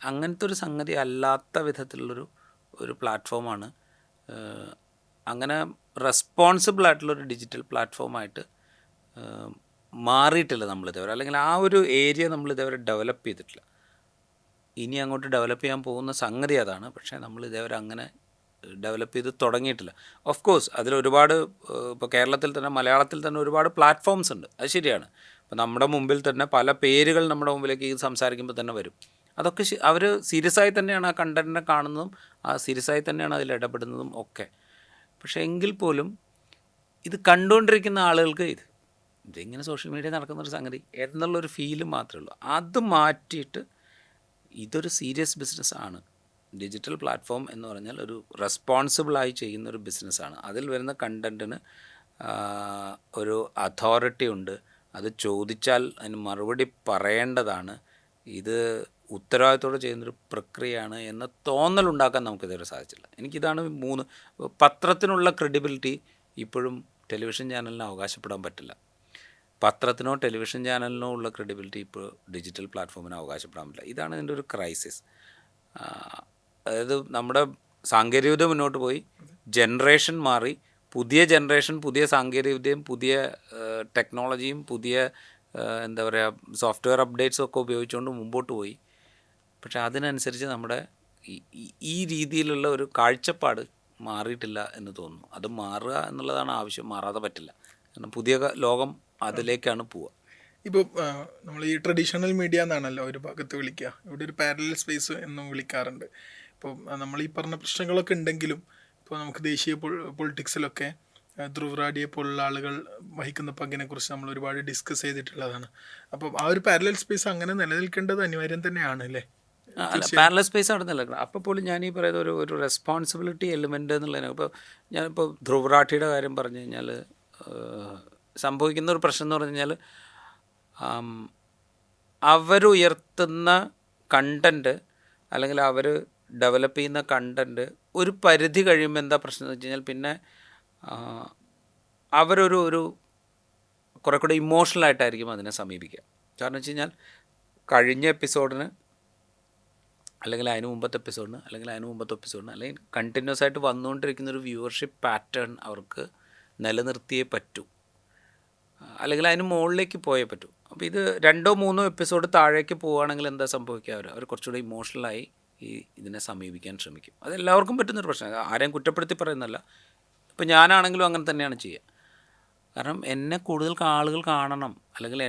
അങ്ങനത്തെ ഒരു സംഗതി അല്ലാത്ത വിധത്തിലുള്ളൊരു പ്ലാറ്റ്ഫോമാണ്. അങ്ങനെ റെസ്പോൺസിബിൾ ആയിട്ടുള്ളൊരു ഡിജിറ്റൽ പ്ലാറ്റ്ഫോമായിട്ട് മാറിയിട്ടില്ല നമ്മളിതേവരെ, അല്ലെങ്കിൽ ആ ഒരു ഏരിയ നമ്മളിതേവരെ ഡെവലപ്പ് ചെയ്തിട്ടില്ല. ഇനി അങ്ങോട്ട് ഡെവലപ്പ് ചെയ്യാൻ പോകുന്ന സംഗതി അതാണ്. പക്ഷേ നമ്മളിതേവരെ അങ്ങനെ ഡെവലപ്പ് ചെയ്ത് തുടങ്ങിയിട്ടില്ല. ഓഫ് കോഴ്സ് അതിലൊരുപാട്, ഇപ്പോൾ കേരളത്തിൽ തന്നെ, മലയാളത്തിൽ തന്നെ ഒരുപാട് പ്ലാറ്റ്ഫോംസ് ഉണ്ട്, അത് ശരിയാണ്. ഇപ്പോൾ നമ്മുടെ മുമ്പിൽ തന്നെ പല പേരുകൾ നമ്മുടെ മുമ്പിലേക്ക് സംസാരിക്കുമ്പോൾ തന്നെ വരും. അതൊക്കെ അവർ സീരിയസ് ആയി തന്നെയാണ് ആ കണ്ടൻറ്റിനെ കാണുന്നതും സീരിയസ് ആയി തന്നെയാണ് അതിൽ ഇടപെടുന്നതും ഒക്കെ. പക്ഷേ എങ്കിൽ പോലും ഇത് കണ്ടുകൊണ്ടിരിക്കുന്ന ആളുകൾക്ക് ഇതിങ്ങനെ സോഷ്യൽ മീഡിയ നടക്കുന്നൊരു സംഗതി എന്നുള്ളൊരു ഫീല് മാത്രമേ ഉള്ളൂ. അത് മാറ്റിയിട്ട് ഇതൊരു സീരിയസ് ബിസിനസ്സാണ്. ഡിജിറ്റൽ പ്ലാറ്റ്ഫോം എന്ന് പറഞ്ഞാൽ ഒരു റെസ്പോൺസിബിളായി ചെയ്യുന്നൊരു ബിസിനസ്സാണ്. അതിൽ വരുന്ന കണ്ടൻറ്റിന് ഒരു അതോറിറ്റി ഉണ്ട്, അത് ചോദിച്ചാൽ അതിന് മറുപടി പറയേണ്ടതാണ്, ഇത് ഉത്തരവാദിത്തോടെ ചെയ്യുന്നൊരു പ്രക്രിയയാണ് എന്ന തോന്നലുണ്ടാക്കാൻ നമുക്കിതുവരെ സാധിച്ചില്ല. എനിക്കിതാണ് പത്രത്തിനുള്ള ക്രെഡിബിലിറ്റി ഇപ്പോഴും ടെലിവിഷൻ ചാനലിന് അവകാശപ്പെടാൻ പറ്റില്ല. പത്രത്തിനോ ടെലിവിഷൻ ചാനലിനോ ഉള്ള ക്രെഡിബിലിറ്റി ഇപ്പോൾ ഡിജിറ്റൽ പ്ലാറ്റ്ഫോമിന് അവകാശപ്പെടാൻ പറ്റില്ല. ഇതാണ് ഇതിൻ്റെ ഒരു ക്രൈസിസ്. അതായത് നമ്മുടെ സാങ്കേതികവിദ്യ മുന്നോട്ട് പോയി, ജനറേഷൻ മാറി, പുതിയ ജനറേഷൻ പുതിയ സാങ്കേതികവിദ്യയും പുതിയ ടെക്നോളജിയും പുതിയ എന്താ പറയുക സോഫ്റ്റ്വെയർ അപ്ഡേറ്റ്സും ഒക്കെ ഉപയോഗിച്ചുകൊണ്ട് മുമ്പോട്ട് പോയി. പക്ഷേ അതിനനുസരിച്ച് നമ്മുടെ ഈ രീതിയിലുള്ള ഒരു കാഴ്ചപ്പാട് മാറിയിട്ടില്ല എന്ന് തോന്നുന്നു. അത് മാറുക എന്നുള്ളതാണ് ആവശ്യം, മാറാതെ പറ്റില്ല. കാരണം പുതിയ ലോകം അതിലേക്കാണ് പോവുക. ഇപ്പോൾ നമ്മൾ ഈ ട്രഡീഷണൽ മീഡിയ എന്നാണല്ലോ ഒരു ഭാഗത്ത് വിളിക്കുക, ഇവിടെ ഒരു പാരലൽ സ്പേസ് എന്നും വിളിക്കാറുണ്ട്. ഇപ്പോൾ നമ്മൾ ഈ പറഞ്ഞ പ്രശ്നങ്ങളൊക്കെ ഉണ്ടെങ്കിലും ഇപ്പോൾ നമുക്ക് ദേശീയ പൊളിറ്റിക്സിലൊക്കെ ധ്രുവറാഡിയെ പോലുള്ള ആളുകൾ വഹിക്കുന്ന പങ്കിനെക്കുറിച്ച് നമ്മൾ ഒരുപാട് ഡിസ്കസ് ചെയ്തിട്ടുള്ളതാണ്. അപ്പം ആ ഒരു പാരലൽ സ്പേസ് അങ്ങനെ നിലനിൽക്കേണ്ടത് അനിവാര്യം തന്നെയാണ് അല്ലേ? അല്ല, പാരലൽ സ്പേസ് അവിടെ നിലനിൽക്കണം. അപ്പോൾ പോലും ഞാൻ ഈ പറയുന്ന ഒരു റെസ്പോൺസിബിലിറ്റി എലിമെൻ്റ് എന്നുള്ളതിന് ഇപ്പോൾ ഞാനിപ്പോൾ ധ്രുവറാഠിയുടെ കാര്യം പറഞ്ഞു കഴിഞ്ഞാൽ സംഭവിക്കുന്ന ഒരു പ്രശ്നം എന്ന് പറഞ്ഞു കഴിഞ്ഞാൽ അവരുയർത്തുന്ന കണ്ടൻറ്റ് അല്ലെങ്കിൽ അവർ ഡെവലപ്പ് ചെയ്യുന്ന കണ്ടൻറ്റ് ഒരു പരിധി കഴിയുമ്പോൾ എന്താ പ്രശ്നം എന്ന് വെച്ച് കഴിഞ്ഞാൽ പിന്നെ അവരൊരു കുറെ കൂടെ ഇമോഷണലായിട്ടായിരിക്കും അതിനെ സമീപിക്കുക. കാരണം വെച്ച് കഴിഞ്ഞാൽ കഴിഞ്ഞ എപ്പിസോഡിന് അല്ലെങ്കിൽ അതിന് മുമ്പത്തെ എപ്പിസോഡിന് അല്ലെങ്കിൽ കണ്ടിന്യൂസ് ആയിട്ട് വന്നുകൊണ്ടിരിക്കുന്ന ഒരു വ്യൂവർഷിപ്പ് പാറ്റേൺ അവർക്ക് നിലനിർത്തിയേ പറ്റൂ, അല്ലെങ്കിൽ അതിന് മുകളിലേക്ക് പോയേ പറ്റൂ. അപ്പോൾ ഇത് 2 or 3 എപ്പിസോഡ് താഴേക്ക് പോവുകയാണെങ്കിൽ എന്താ സംഭവിക്കുക? അവർ കുറച്ചുകൂടി ഇമോഷണലായി ഇതിനെ സമീപിക്കാൻ ശ്രമിക്കും. അത് എല്ലാവർക്കും പറ്റുന്നൊരു പ്രശ്നമാണ്, ആരെയും കുറ്റപ്പെടുത്തി പറയുന്നതല്ല. ഇപ്പോൾ ഞാനാണെങ്കിലും അങ്ങനെ തന്നെയാണ് ചെയ്യുക. കാരണം എന്നെ കൂടുതൽ ആളുകൾ കാണണം, അല്ലെങ്കിൽ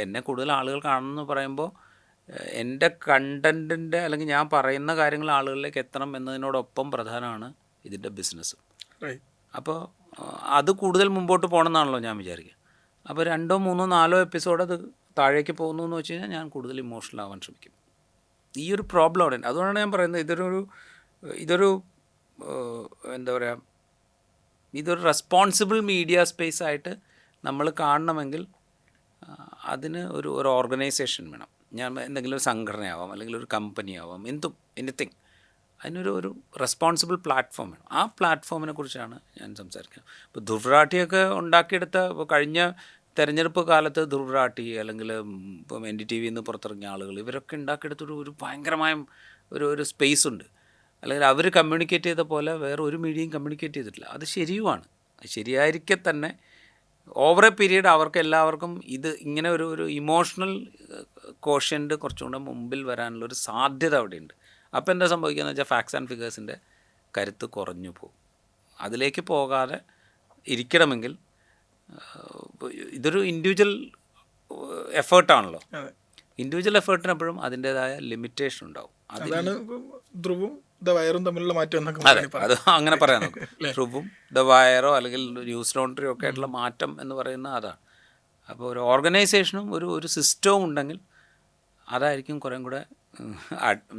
എന്നെ കൂടുതൽ ആളുകൾ കാണണം എന്ന് പറയുമ്പോൾ എൻ്റെ കണ്ടൻറ്റിൻ്റെ അല്ലെങ്കിൽ ഞാൻ പറയുന്ന കാര്യങ്ങൾ ആളുകളിലേക്ക് എത്തണം എന്നതിനോടൊപ്പം പ്രധാനമാണ് ഇതിൻ്റെ ബിസിനസ്. അപ്പോൾ അത് കൂടുതൽ മുമ്പോട്ട് പോകണം എന്നാണല്ലോ ഞാൻ വിചാരിക്കുക. അപ്പോൾ 2 or 3 or 4 എപ്പിസോഡ് അത് താഴേക്ക് പോകുന്നു എന്ന് വെച്ച് കഴിഞ്ഞാൽ ഞാൻ കൂടുതൽ ഇമോഷണൽ ആവാൻ ശ്രമിക്കും. ഈ ഒരു പ്രോബ്ലം അവിടെ ഉണ്ട്. അതുകൊണ്ടാണ് ഞാൻ പറയുന്നത് ഇതൊരു എന്താ പറയുക, ഇതൊരു റെസ്പോൺസിബിൾ മീഡിയ സ്പേസ് ആയിട്ട് നമ്മൾ കാണണമെങ്കിൽ അതിന് ഒരു ഓർഗനൈസേഷൻ വേണം. ഞാൻ എന്തെങ്കിലും ഒരു സംഘടനയാവാം, അല്ലെങ്കിൽ ഒരു കമ്പനി ആവാം, എനിത്തിങ്. അതിനൊരു റെസ്പോൺസിബിൾ പ്ലാറ്റ്ഫോം വേണം. ആ പ്ലാറ്റ്ഫോമിനെ കുറിച്ചാണ് ഞാൻ സംസാരിക്കുന്നത്. ഇപ്പോൾ ധ്രുവറാഠിയൊക്കെ ഉണ്ടാക്കിയെടുത്ത, ഇപ്പോൾ കഴിഞ്ഞ തെരഞ്ഞെടുപ്പ് കാലത്ത് ധ്രുവറാഠി അല്ലെങ്കിൽ ഇപ്പം NDTV നിന്ന് പുറത്തിറങ്ങിയ ആളുകൾ, ഇവരൊക്കെ ഉണ്ടാക്കിയെടുത്തൊരു ഭയങ്കരമായ ഒരു സ്പേസ് ഉണ്ട്. അല്ലെങ്കിൽ അവർ കമ്മ്യൂണിക്കേറ്റ് ചെയ്ത പോലെ വേറെ ഒരു മീഡിയയും കമ്മ്യൂണിക്കേറ്റ് ചെയ്തിട്ടില്ല. അത് ശരിയുമാണ്. ശരിയായിരിക്കെ തന്നെ ഓവർ എ പീരീഡ് അവർക്ക് എല്ലാവർക്കും ഇത് ഇങ്ങനെ ഒരു ഇമോഷണൽ കോഷ്യൻ്റ് കുറച്ചുകൂടെ മുമ്പിൽ വരാനുള്ളൊരു സാധ്യത അവിടെയുണ്ട്. അപ്പോൾ എന്താ സംഭവിക്കുകയെന്ന് വെച്ചാൽ ഫാക്ട്സ് ആൻഡ് ഫിഗേഴ്സിൻ്റെ കരുത്ത് കുറഞ്ഞു പോകും. അതിലേക്ക് പോകാതെ ഇരിക്കണമെങ്കിൽ ഇതൊരു ഇൻഡിവിജ്വൽ എഫേർട്ടാണല്ലോ. ഇൻഡിവിജ്വൽ എഫേർട്ടിന് എപ്പോഴും അതിൻ്റേതായ ലിമിറ്റേഷൻ ഉണ്ടാവും. അതാണ് ധ്രുവും ദ വയറും തമ്മിലുള്ള മാറ്റം. അതെ, അത് അങ്ങനെ പറയാൻ നോക്കും. ധ്രുവും ദ വയറോ അല്ലെങ്കിൽ ന്യൂസ് ലോണ്ടറിയോ ഒക്കെ ആയിട്ടുള്ള മാറ്റം എന്ന് പറയുന്നത് അതാണ്. അപ്പോൾ ഒരു ഓർഗനൈസേഷനും ഒരു സിസ്റ്റവും ഉണ്ടെങ്കിൽ അതായിരിക്കും കുറേ കൂടെ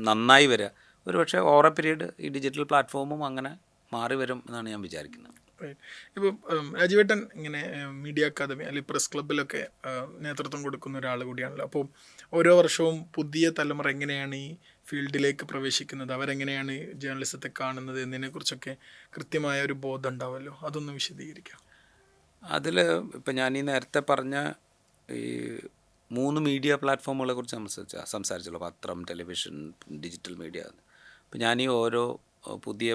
നന്നായി വരിക. ഒരു പക്ഷേ ഓവർ പീരീഡ് ഈ ഡിജിറ്റൽ പ്ലാറ്റ്ഫോമും അങ്ങനെ മാറി വരും എന്നാണ് ഞാൻ വിചാരിക്കുന്നത്. ഇപ്പോൾ രാജീവേട്ടൻ ഇങ്ങനെ മീഡിയ അക്കാദമി അല്ലെങ്കിൽ പ്രസ് ക്ലബിലൊക്കെ നേതൃത്വം കൊടുക്കുന്ന ഒരാൾ കൂടിയാണല്ലോ. അപ്പോൾ ഓരോ വർഷവും പുതിയ തലമുറ എങ്ങനെയാണ് ഈ ഫീൽഡിലേക്ക് പ്രവേശിക്കുന്നത്, അവരെങ്ങനെയാണ് ജേർണലിസത്തെ കാണുന്നത് എന്നതിനെക്കുറിച്ചൊക്കെ കൃത്യമായ ഒരു ബോധം ഉണ്ടാവുമല്ലോ, അതൊന്ന് വിശദീകരിക്കാം. അതിൽ ഇപ്പം ഞാൻ ഈ നേരത്തെ പറഞ്ഞ ഈ 3 മീഡിയ പ്ലാറ്റ്ഫോമുകളെ കുറിച്ച് സംസാരിച്ചല്ലോ: പത്രം, ടെലിവിഷൻ, ഡിജിറ്റൽ മീഡിയ. അപ്പോൾ ഞാൻ ഈ ഓരോ പുതിയ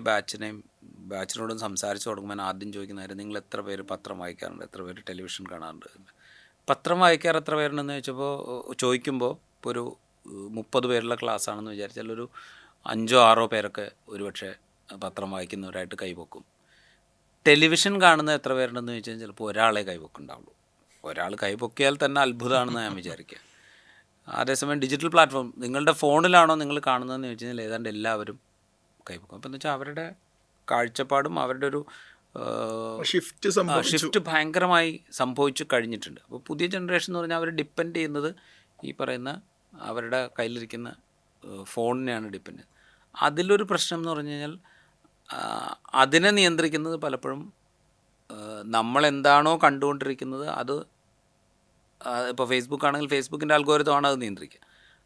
ബാച്ചിനോടും സംസാരിച്ച് തുടങ്ങുമ്പോൾ ആദ്യം ചോദിക്കുന്ന കാര്യം, നിങ്ങൾ എത്ര പേര് പത്രം വായിക്കാറുണ്ട്, എത്ര പേര് ടെലിവിഷൻ കാണാറുണ്ട്? പത്രം വായിക്കാറ് എത്ര പേരുണ്ടെന്ന് ചോദിക്കുമ്പോൾ ഇപ്പോൾ ഒരു 30 പേരുള്ള ക്ലാസ്സാണെന്ന് വിചാരിച്ചാൽ ഒരു 5 or 6 പേരൊക്കെ ഒരുപക്ഷെ പത്രം വായിക്കുന്നവരായിട്ട് കൈവക്കും. ടെലിവിഷൻ കാണുന്ന എത്ര പേരുണ്ടെന്ന് ചോദിച്ചാൽ ചിലപ്പോൾ ഒരാളെ കൈവക്കുണ്ടാവുള്ളൂ. ഒരാൾ കൈപൊക്കിയാൽ തന്നെ അത്ഭുതമാണെന്ന് ഞാൻ വിചാരിക്കുക. അതേസമയം ഡിജിറ്റൽ പ്ലാറ്റ്ഫോം, നിങ്ങളുടെ ഫോണിലാണോ നിങ്ങൾ കാണുന്നതെന്ന് ചോദിച്ചു കഴിഞ്ഞാൽ ഏതാണ്ട് എല്ലാവരും കൈപൊക്കും. അപ്പോൾ എന്ന് വെച്ചാൽ അവരുടെ കാഴ്ചപ്പാടും അവരുടെ ഒരു ഷിഫ്റ്റ് ഭയങ്കരമായി സംഭവിച്ചു കഴിഞ്ഞിട്ടുണ്ട്. അപ്പോൾ പുതിയ ജനറേഷൻ എന്ന് പറഞ്ഞാൽ അവർ ഡിപ്പെൻഡ് ചെയ്യുന്നത് ഈ പറയുന്ന അവരുടെ കയ്യിലിരിക്കുന്ന ഫോണിനെയാണ് ഡിപ്പെൻഡ് ചെയ്യുന്നത്. അതിലൊരു പ്രശ്നം എന്ന് പറഞ്ഞു കഴിഞ്ഞാൽ അതിനെ നിയന്ത്രിക്കുന്നത് പലപ്പോഴും നമ്മളെന്താണോ കണ്ടുകൊണ്ടിരിക്കുന്നത് അത്, ഇപ്പോൾ ഫേസ്ബുക്ക് ആണെങ്കിൽ ഫേസ്ബുക്കിൻ്റെ അൽഗോരിതമാണ് അത് നിയന്ത്രിക്കുക,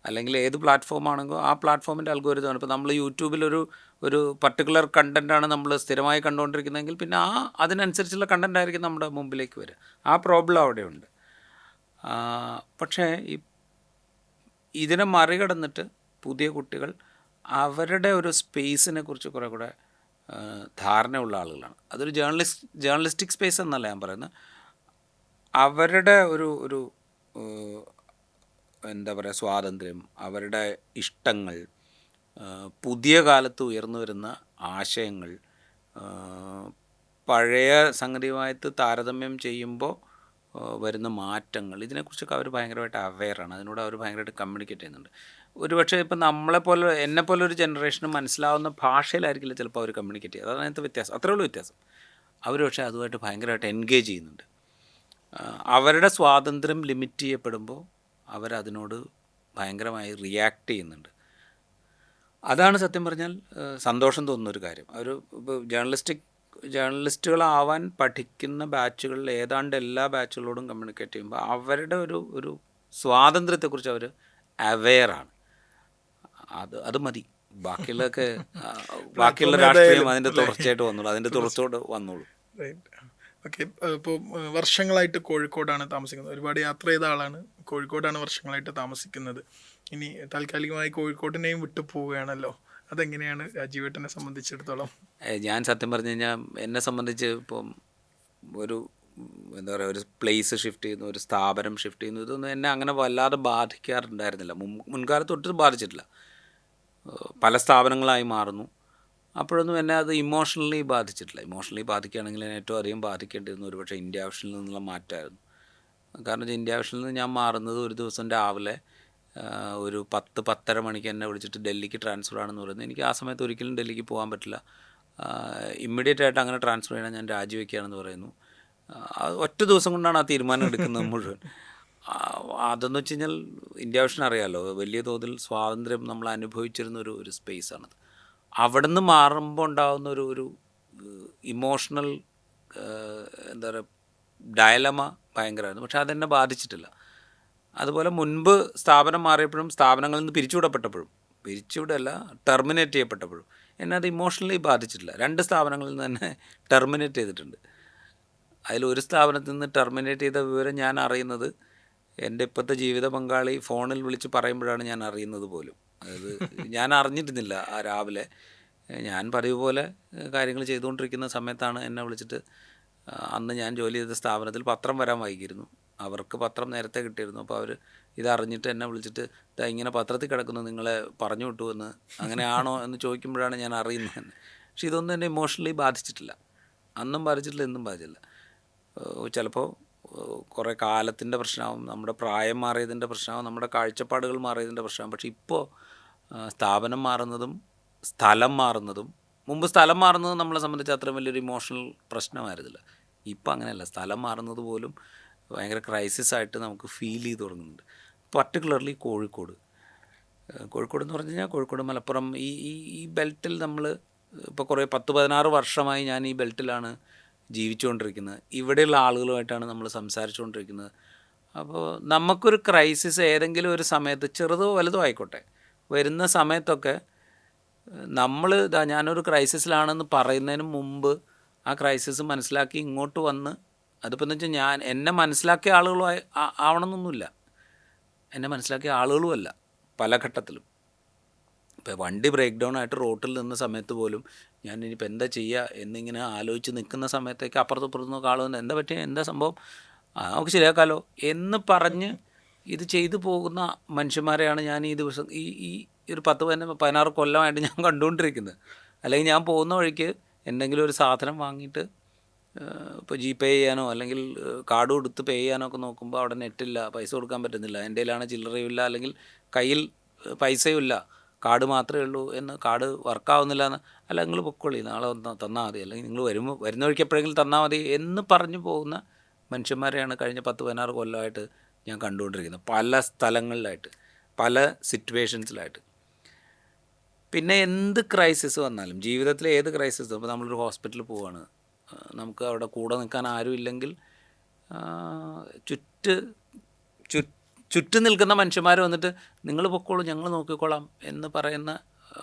അല്ലെങ്കിൽ ഏത് പ്ലാറ്റ്ഫോം ആണെങ്കിലോ ആ പ്ലാറ്റ്ഫോമിൻ്റെ അൽഗോരിതമാണ്. ഇപ്പോൾ നമ്മൾ യൂട്യൂബിലൊരു പർട്ടിക്കുലർ കണ്ടൻറ്റാണ് നമ്മൾ സ്ഥിരമായി കണ്ടുകൊണ്ടിരിക്കുന്നതെങ്കിൽ പിന്നെ അതിനനുസരിച്ചുള്ള കണ്ടൻ്റ് ആയിരിക്കും നമ്മുടെ മുമ്പിലേക്ക് വരിക. ആ പ്രോബ്ലം അവിടെയുണ്ട്. പക്ഷേ ഇതിനെ മറികടന്നിട്ട് പുതിയ കുട്ടികൾ അവരുടെ ഒരു സ്പേസിനെ കുറിച്ച് കുറേ കൂടെ ധാരണയുള്ള ആളുകളാണ്. അതൊരു ജേർണലിസ്റ്റിക് സ്പേസ് എന്നല്ല ഞാൻ പറയുന്നത്. അവരുടെ ഒരു എന്താ പറയുക, സ്വാതന്ത്ര്യം, അവരുടെ ഇഷ്ടങ്ങൾ, പുതിയ കാലത്ത് ഉയർന്നു വരുന്ന ആശയങ്ങൾ, പഴയ സംഗതിയുമായിട്ട് താരതമ്യം ചെയ്യുമ്പോൾ വരുന്ന മാറ്റങ്ങൾ, ഇതിനെക്കുറിച്ചൊക്കെ അവർ ഭയങ്കരമായിട്ട് അവെയറാണ്. അതിനോട് അവർ ഭയങ്കരമായിട്ട് കമ്മ്യൂണിക്കേറ്റ് ചെയ്യുന്നുണ്ട്. ഒരുപക്ഷെ ഇപ്പം നമ്മളെപ്പോലെ എന്നെപ്പോലെ ഒരു ജനറേഷന് മനസ്സിലാവുന്ന ഭാഷയിലായിരിക്കില്ല ചിലപ്പോൾ അവർ കമ്മ്യൂണിക്കേറ്റ് ചെയ്യുക. അതാണ് അതിനകത്ത് വ്യത്യാസം. അത്രേ ഉള്ളൂ വ്യത്യാസം. അവർ പക്ഷേ അതുമായിട്ട് ഭയങ്കരമായിട്ട് എൻഗേജ് ചെയ്യുന്നുണ്ട്. അവരുടെ സ്വാതന്ത്ര്യം ലിമിറ്റ് ചെയ്യപ്പെടുമ്പോൾ അവരതിനോട് ഭയങ്കരമായി റിയാക്ട് ചെയ്യുന്നുണ്ട്. അതാണ് സത്യം പറഞ്ഞാൽ സന്തോഷം തോന്നുന്നൊരു കാര്യം. അവർ ഇപ്പോൾ ജേർണലിസ്റ്റുകളാവാൻ പഠിക്കുന്ന ബാച്ചുകളിൽ ഏതാണ്ട് എല്ലാ ബാച്ചുകളോടും കമ്മ്യൂണിക്കേറ്റ് ചെയ്യുമ്പോൾ അവരുടെ ഒരു സ്വാതന്ത്ര്യത്തെക്കുറിച്ച് അവർ അവെയറാണ്. അത് മതി. ബാക്കിയുള്ളതൊക്കെ ബാക്കിയുള്ള രാഷ്ട്രീയം അതിൻ്റെ തുടർച്ചയായിട്ട് വന്നോളൂ, അതിൻ്റെ തുടർച്ചയോട് വന്നോളൂ. ഓക്കെ. ഇപ്പോൾ വർഷങ്ങളായിട്ട് കോഴിക്കോടാണ് താമസിക്കുന്നത്. ഒരുപാട് യാത്ര ചെയ്ത ആളാണ്. കോഴിക്കോടാണ് വർഷങ്ങളായിട്ട് താമസിക്കുന്നത്. ഇനി താൽക്കാലികമായി കോഴിക്കോടിനെയും വിട്ടു പോവുകയാണല്ലോ. അതെങ്ങനെയാണ് രാജീവേട്ടനെ സംബന്ധിച്ചിടത്തോളം? ഞാൻ സത്യം പറഞ്ഞു കഴിഞ്ഞാൽ എന്നെ സംബന്ധിച്ച് ഇപ്പം ഒരു എന്താ പറയുക, ഒരു പ്ലേസ് ഷിഫ്റ്റ് ചെയ്യുന്നു, ഒരു സ്ഥാപനം ഷിഫ്റ്റ് ചെയ്യുന്നു, ഇതൊന്നും എന്നെ അങ്ങനെ വല്ലാതെ ബാധിക്കാറുണ്ടായിരുന്നില്ല. മുൻകാലത്ത് ഒട്ടും ബാധിച്ചിട്ടില്ല. പല സ്ഥാപനങ്ങളായി മാറുന്നു. അപ്പോഴൊന്നും എന്നെ അത് ഇമോഷണലി ബാധിച്ചിട്ടില്ല. ഇമോഷണലി ബാധിക്കുകയാണെങ്കിൽ എന്നെ ഏറ്റവും അധികം ബാധിക്കേണ്ടിരുന്നു ഒരുപക്ഷെ ഇന്ത്യ വിഷനിൽ നിന്നുള്ള മാറ്റമായിരുന്നു. കാരണം ഇന്ത്യ വിഷനിൽ നിന്ന് ഞാൻ മാറുന്നത് ഒരു ദിവസം രാവിലെ ഒരു 10-10:30 മണിക്ക് എന്നെ വിളിച്ചിട്ട് ഡൽഹിക്ക് ട്രാൻസ്ഫർ ആണെന്ന് പറയുന്നത്. എനിക്ക് ആ സമയത്ത് ഒരിക്കലും ഡൽഹിക്ക് പോകാൻ പറ്റില്ല. ഇമ്മീഡിയറ്റ് ആയിട്ട് അങ്ങനെ ട്രാൻസ്ഫർ ചെയ്യണം, ഞാൻ രാജിവെക്കുകയാണെന്ന് പറയുന്നു. ഒറ്റ ദിവസം കൊണ്ടാണ് ആ തീരുമാനം എടുക്കുന്നത് മുഴുവൻ. അതെന്ന് വെച്ച് കഴിഞ്ഞാൽ ഇന്ത്യ വിഷൻ അറിയാമല്ലോ, വലിയ തോതിൽ സ്വാതന്ത്ര്യം നമ്മൾ അനുഭവിച്ചിരുന്ന ഒരു സ്പേസാണത്. അവിടെ നിന്ന് മാറുമ്പോൾ ഉണ്ടാകുന്ന ഒരു ഇമോഷണൽ എന്താ പറയുക ഡയലമ ഭയങ്കരമായിരുന്നു. പക്ഷെ അതെന്നെ ബാധിച്ചിട്ടില്ല. അതുപോലെ മുൻപ് സ്ഥാപനം മാറിയപ്പോഴും സ്ഥാപനങ്ങളിൽ നിന്ന് പിരിച്ചുവിടല്ല ടെർമിനേറ്റ് ചെയ്യപ്പെട്ടപ്പോഴും എന്നെ അത് ഇമോഷണലി ബാധിച്ചിട്ടില്ല. 2 സ്ഥാപനങ്ങളിൽ നിന്ന് തന്നെ ടെർമിനേറ്റ് ചെയ്തിട്ടുണ്ട്. അതിലൊരു സ്ഥാപനത്തിൽ നിന്ന് ടെർമിനേറ്റ് ചെയ്ത വിവരം ഞാൻ അറിയുന്നത് എൻ്റെ ഇപ്പോഴത്തെ ജീവിത പങ്കാളി ഫോണിൽ വിളിച്ച് പറയുമ്പോഴാണ് ഞാൻ അറിയുന്നത് പോലും. അതായത് ഞാൻ അറിഞ്ഞിരുന്നില്ല. ആ രാവിലെ ഞാൻ പതിവ് പോലെ കാര്യങ്ങൾ ചെയ്തുകൊണ്ടിരിക്കുന്ന സമയത്താണ് എന്നെ വിളിച്ചിട്ട്, അന്ന് ഞാൻ ജോലി ചെയ്ത സ്ഥാപനത്തിൽ പത്രം വരാൻ വൈകിയിരുന്നു. അവർക്ക് പത്രം നേരത്തെ കിട്ടിയിരുന്നു. അപ്പോൾ അവർ ഇതറിഞ്ഞിട്ട് എന്നെ വിളിച്ചിട്ട്, ഇതാ ഇങ്ങനെ പത്രത്തിൽ കിടക്കുന്നു, നിങ്ങളെ പറഞ്ഞു വിട്ടു എന്ന്, അങ്ങനെയാണോ എന്ന് ചോദിക്കുമ്പോഴാണ് ഞാൻ അറിയുന്നത് തന്നെ. പക്ഷേ ഇതൊന്നും എന്നെ ഇമോഷണലി ബാധിച്ചിട്ടില്ല. അന്നും ബാധിച്ചിട്ടില്ല, എന്നും ബാധിച്ചില്ല. ചിലപ്പോൾ കുറേ കാലത്തിൻ്റെ പ്രശ്നമാവും, നമ്മുടെ പ്രായം മാറിയതിൻ്റെ പ്രശ്നമാവും, നമ്മുടെ കാഴ്ചപ്പാടുകൾ മാറിയതിൻ്റെ പ്രശ്നമാവും. പക്ഷേ ഇപ്പോൾ സ്ഥാപനം മാറുന്നതും സ്ഥലം മാറുന്നതും, മുമ്പ് സ്ഥലം മാറുന്നത് നമ്മളെ സംബന്ധിച്ച് അത്രയും വലിയൊരു ഇമോഷണൽ പ്രശ്നമായിരുന്നില്ല. ഇപ്പം അങ്ങനെയല്ല. സ്ഥലം മാറുന്നത് പോലും ഭയങ്കര ക്രൈസിസായിട്ട് നമുക്ക് ഫീൽ ചെയ്ത് തുടങ്ങുന്നുണ്ട്. പർട്ടിക്കുലർലി കോഴിക്കോട് എന്ന് പറഞ്ഞു കഴിഞ്ഞാൽ കോഴിക്കോട്, മലപ്പുറം, ഈ ബെൽറ്റിൽ നമ്മൾ ഇപ്പോൾ കുറേ 10-16 വർഷമായി ഞാൻ ഈ ബെൽറ്റിലാണ് ജീവിച്ചുകൊണ്ടിരിക്കുന്നത്. ഇവിടെയുള്ള ആളുകളുമായിട്ടാണ് നമ്മൾ സംസാരിച്ചുകൊണ്ടിരിക്കുന്നത്. അപ്പോൾ നമുക്കൊരു ക്രൈസിസ് ഏതെങ്കിലും ഒരു സമയത്ത്, ചെറുതോ വലുതോ ആയിക്കോട്ടെ, വരുന്ന സമയത്തൊക്കെ ഞാനൊരു ക്രൈസിസിലാണെന്ന് പറയുന്നതിന് മുമ്പ് ആ ക്രൈസിസ് മനസ്സിലാക്കി ഇങ്ങോട്ട് വന്ന്, അതിപ്പോൾ എന്ന് വെച്ചാൽ എന്നെ മനസ്സിലാക്കിയ ആളുകളും ആവണമെന്നൊന്നുമില്ല, എന്നെ മനസ്സിലാക്കിയ ആളുകളുമല്ല പല ഘട്ടത്തിലും. ഇപ്പോൾ വണ്ടി ബ്രേക്ക് ഡൗൺ ആയിട്ട് റോട്ടിൽ നിന്ന സമയത്ത് പോലും ഞാൻ ഇനിയിപ്പോൾ എന്താ ചെയ്യുക എന്നിങ്ങനെ ആലോചിച്ച് നിൽക്കുന്ന സമയത്തേക്ക് അപ്പുറത്തും ഇപ്പുറത്തുനിന്നൊക്കെ ആളുകൾ എന്താ പറ്റിയ, എന്താ സംഭവം, നമുക്ക് ശരിയാക്കാമല്ലോ എന്ന് പറഞ്ഞ് ഇത് ചെയ്തു പോകുന്ന മനുഷ്യന്മാരെയാണ് ഞാൻ ഈ ദിവസം ഈ ഒരു 10-16 കൊല്ലമായിട്ട് ഞാൻ കണ്ടുകൊണ്ടിരിക്കുന്നത്. അല്ലെങ്കിൽ ഞാൻ പോകുന്ന വഴിക്ക് എന്തെങ്കിലും ഒരു സാധനം വാങ്ങിയിട്ട് ഇപ്പോൾ GPay ചെയ്യാനോ അല്ലെങ്കിൽ കാർഡ് കൊടുത്ത് പേ ചെയ്യാനോ ഒക്കെ നോക്കുമ്പോൾ അവിടെ നെറ്റില്ല, പൈസ കൊടുക്കാൻ പറ്റുന്നില്ല, എൻ്റെ കയ്യിലാണ് ചില്ലറയും ഇല്ല, അല്ലെങ്കിൽ കയ്യിൽ പൈസയും ഇല്ല, കാർഡ് മാത്രമേ ഉള്ളൂ എന്ന്, കാർഡ് വർക്കാവുന്നില്ല എന്ന്, അല്ല നിങ്ങൾ പൊക്കോളി, നാളെ തന്നാൽ മതി, അല്ലെങ്കിൽ നിങ്ങൾ വരുന്ന വഴിക്ക് എപ്പോഴെങ്കിലും തന്നാൽ മതി എന്ന് പറഞ്ഞു പോകുന്ന മനുഷ്യന്മാരെയാണ് കഴിഞ്ഞ 10-16 കൊല്ലമായിട്ട് ഞാൻ കണ്ടുകൊണ്ടിരിക്കുന്നത്. പല സ്ഥലങ്ങളിലായിട്ട്, പല സിറ്റുവേഷൻസിലായിട്ട്. പിന്നെ എന്ത് ക്രൈസിസ് വന്നാലും, ജീവിതത്തിലെ ഏത് ക്രൈസിസ്, ഇപ്പോൾ നമ്മളൊരു ഹോസ്പിറ്റലിൽ പോവുകയാണ്, നമുക്ക് അവിടെ കൂടെ നിൽക്കാൻ ആരും ഇല്ലെങ്കിൽ ചുറ്റും നിൽക്കുന്ന മനുഷ്യന്മാർ വന്നിട്ട് നിങ്ങൾ പൊക്കോളൂ ഞങ്ങൾ നോക്കിക്കോളാം എന്ന് പറയുന്ന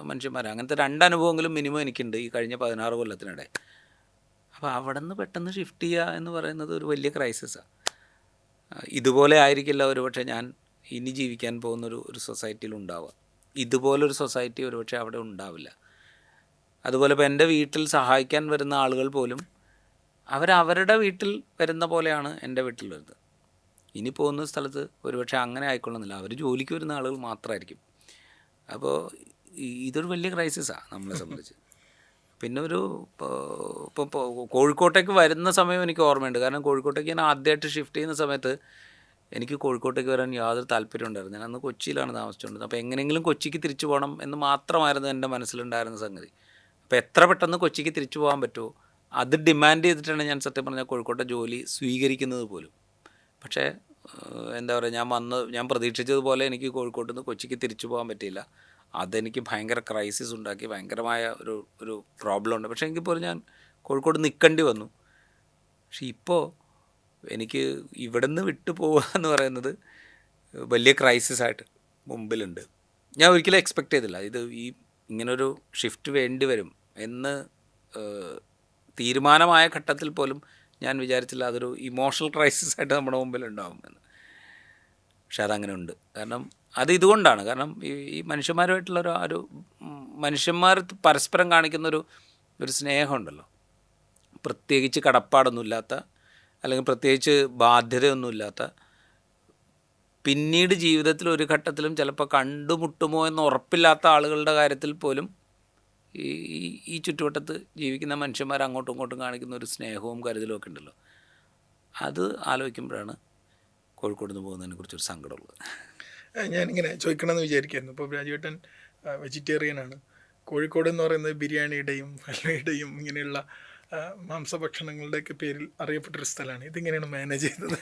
മനുഷ്യന്മാർ. അങ്ങനത്തെ 2 അനുഭവങ്ങളും മിനിമം എനിക്കുണ്ട് ഈ കഴിഞ്ഞ 16 കൊല്ലത്തിനിടെ. അപ്പോൾ അവിടെ നിന്ന് പെട്ടെന്ന് ഷിഫ്റ്റ് ചെയ്യുക എന്ന് പറയുന്നത് ഒരു വലിയ ക്രൈസിസാണ്. ഇതുപോലെ ആയിരിക്കില്ല ഒരുപക്ഷെ ഞാൻ ഇനി ജീവിക്കാൻ പോകുന്നൊരു സൊസൈറ്റിയിൽ ഉണ്ടാവുക. ഇതുപോലൊരു സൊസൈറ്റി ഒരുപക്ഷെ അവിടെ ഉണ്ടാവില്ല. അതുപോലെ ഇപ്പോൾ എൻ്റെ വീട്ടിൽ സഹായിക്കാൻ വരുന്ന ആളുകൾ പോലും അവരവരുടെ വീട്ടിൽ വരുന്ന പോലെയാണ് എൻ്റെ വീട്ടിൽ വരുന്നത്. ഇനി പോകുന്ന സ്ഥലത്ത് ഒരുപക്ഷെ അങ്ങനെ ആയിക്കൊള്ളുന്നില്ല, അവർ ജോലിക്ക് വരുന്ന ആളുകൾ മാത്രമായിരിക്കും. അപ്പോൾ ഇതൊരു വലിയ ക്രൈസിസാണ് നമ്മളെ സംബന്ധിച്ച്. പിന്നെ ഒരു ഇപ്പോൾ കോഴിക്കോട്ടേക്ക് വരുന്ന സമയം എനിക്ക് ഓർമ്മയുണ്ട്. കാരണം കോഴിക്കോട്ടേക്ക് ഞാൻ ആദ്യമായിട്ട് ഷിഫ്റ്റ് ചെയ്യുന്ന സമയത്ത് എനിക്ക് കോഴിക്കോട്ടേക്ക് വരാൻ യാതൊരു താല്പര്യം ഉണ്ടായിരുന്നു. ഞാൻ അന്ന് കൊച്ചിയിലാണ് താമസിച്ചുകൊണ്ടിരുന്നത്. അപ്പോൾ എങ്ങനെയെങ്കിലും കൊച്ചിക്ക് തിരിച്ചു പോകണം എന്ന് മാത്രമായിരുന്നു എൻ്റെ മനസ്സിലുണ്ടായിരുന്ന സംഗതി. അപ്പോൾ എത്ര പെട്ടെന്ന് കൊച്ചിക്ക് തിരിച്ചു പോകാൻ പറ്റുമോ അത് ഡിമാൻഡ് ചെയ്തിട്ടാണ് ഞാൻ സത്യം പറഞ്ഞാൽ കോഴിക്കോട്ടെ ജോലി സ്വീകരിക്കുന്നത് പോലും. പക്ഷേ എന്താ പറയുക, ഞാൻ പ്രതീക്ഷിച്ചതുപോലെ എനിക്ക് കോഴിക്കോട്ട് നിന്ന് കൊച്ചിക്ക് തിരിച്ചു പോകാൻ പറ്റിയില്ല. അതെനിക്ക് ഭയങ്കര ക്രൈസിസ് ഉണ്ടാക്കി, ഭയങ്കരമായ ഒരു പ്രോബ്ലം ഉണ്ട്. പക്ഷേ എങ്കിൽ പോലും ഞാൻ കോഴിക്കോട് നിൽക്കേണ്ടി വന്നു. പക്ഷെ ഇപ്പോൾ എനിക്ക് ഇവിടെ നിന്ന് വിട്ടു പോവുക എന്ന് പറയുന്നത് വലിയ ക്രൈസിസായിട്ട് മുമ്പിലുണ്ട്. ഞാൻ ഒരിക്കലും എക്സ്പെക്റ്റ് ചെയ്തില്ല ഇങ്ങനൊരു ഷിഫ്റ്റ് വേണ്ടി വരും എന്ന് തീരുമാനമായ ഘട്ടത്തിൽ പോലും ഞാൻ വിചാരിച്ചില്ല അതൊരു ഇമോഷണൽ ക്രൈസിസായിട്ട് നമ്മുടെ മുമ്പിലുണ്ടാകുമെന്ന്. പക്ഷെ അതങ്ങനെ ഉണ്ട്. കാരണം ഇതുകൊണ്ടാണ്. കാരണം ഈ മനുഷ്യന്മാരുമായിട്ടുള്ള ഒരു മനുഷ്യന്മാർ പരസ്പരം കാണിക്കുന്നൊരു സ്നേഹമുണ്ടല്ലോ, പ്രത്യേകിച്ച് കടപ്പാടൊന്നുമില്ലാത്ത, അല്ലെങ്കിൽ പ്രത്യേകിച്ച് ബാധ്യതയൊന്നുമില്ലാത്ത, പിന്നീട് ജീവിതത്തിൽ ഒരു ഘട്ടത്തിലും ചിലപ്പോൾ കണ്ടുമുട്ടുമോ എന്ന് ഉറപ്പില്ലാത്ത ആളുകളുടെ കാര്യത്തിൽ പോലും ഈ ചുറ്റുവട്ടത്ത് ജീവിക്കുന്ന മനുഷ്യന്മാർ അങ്ങോട്ടും ഇങ്ങോട്ടും കാണിക്കുന്ന ഒരു സ്നേഹവും കരുതലും ഒക്കെ ഉണ്ടല്ലോ. അത് ആലോചിക്കുമ്പോഴാണ് കോഴിക്കോട് നിന്ന് പോകുന്നതിനെ കുറിച്ചൊരു സങ്കടമുള്ളത്. ഞാനിങ്ങനെ ചോദിക്കണമെന്ന് വിചാരിക്കായിരുന്നു. ഇപ്പോൾ രാജുവേട്ടൻ വെജിറ്റേറിയനാണ്. കോഴിക്കോട് എന്ന് പറയുന്നത് ബിരിയാണിയുടെയും ഹൽവയുടെയും ഇങ്ങനെയുള്ള മാംസഭക്ഷണങ്ങളുടെയൊക്കെ പേരിൽ അറിയപ്പെട്ടൊരു സ്ഥലമാണ്. ഇതിങ്ങനെയാണ് മാനേജ് ചെയ്തത്?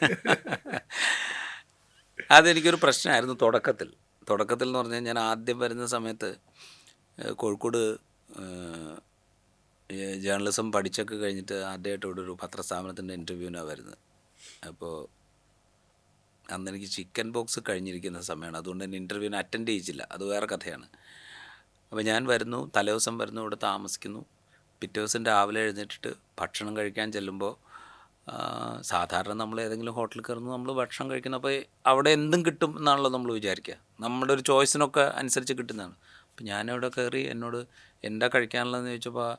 അതെനിക്കൊരു പ്രശ്നമായിരുന്നു തുടക്കത്തിൽ എന്ന് പറഞ്ഞാൽ, ഞാൻ ആദ്യം വരുന്ന സമയത്ത് കോഴിക്കോട് ജേർണലിസം പഠിച്ചൊക്കെ കഴിഞ്ഞിട്ട് ആദ്യമായിട്ട് ഇവിടെ ഒരു പത്രസ്ഥാപനത്തിൻ്റെ ഇൻ്റർവ്യൂവിനാണ് വരുന്നത്. അപ്പോൾ അന്ന് എനിക്ക് ചിക്കൻ ബോക്സ് കഴിഞ്ഞിരിക്കുന്ന സമയമാണ്. അതുകൊണ്ട് തന്നെ ഇൻ്റർവ്യൂവിന് അറ്റൻഡ് ചെയ്യിച്ചില്ല. അത് വേറെ കഥയാണ്. അപ്പോൾ ഞാൻ വരുന്നു, തലേദിവസം വരുന്നു, ഇവിടെ താമസിക്കുന്നു. പിറ്റേ ദിവസം രാവിലെ എഴുന്നേറ്റിട്ട് ഭക്ഷണം കഴിക്കാൻ ചെല്ലുമ്പോൾ സാധാരണ നമ്മൾ ഏതെങ്കിലും ഹോട്ടലിൽ കയറുന്നു, നമ്മൾ ഭക്ഷണം കഴിക്കുന്നു. അപ്പോൾ അവിടെ എന്തും കിട്ടും എന്നാണല്ലോ നമ്മൾ വിചാരിക്കുക. നമ്മുടെ ഒരു ചോയ്സിനൊക്കെ അനുസരിച്ച് കിട്ടുന്നതാണ്. അപ്പോൾ ഞാനവിടെ കയറി എന്നോട് എന്താ കഴിക്കാനുള്ളതെന്ന് ചോദിച്ചപ്പോൾ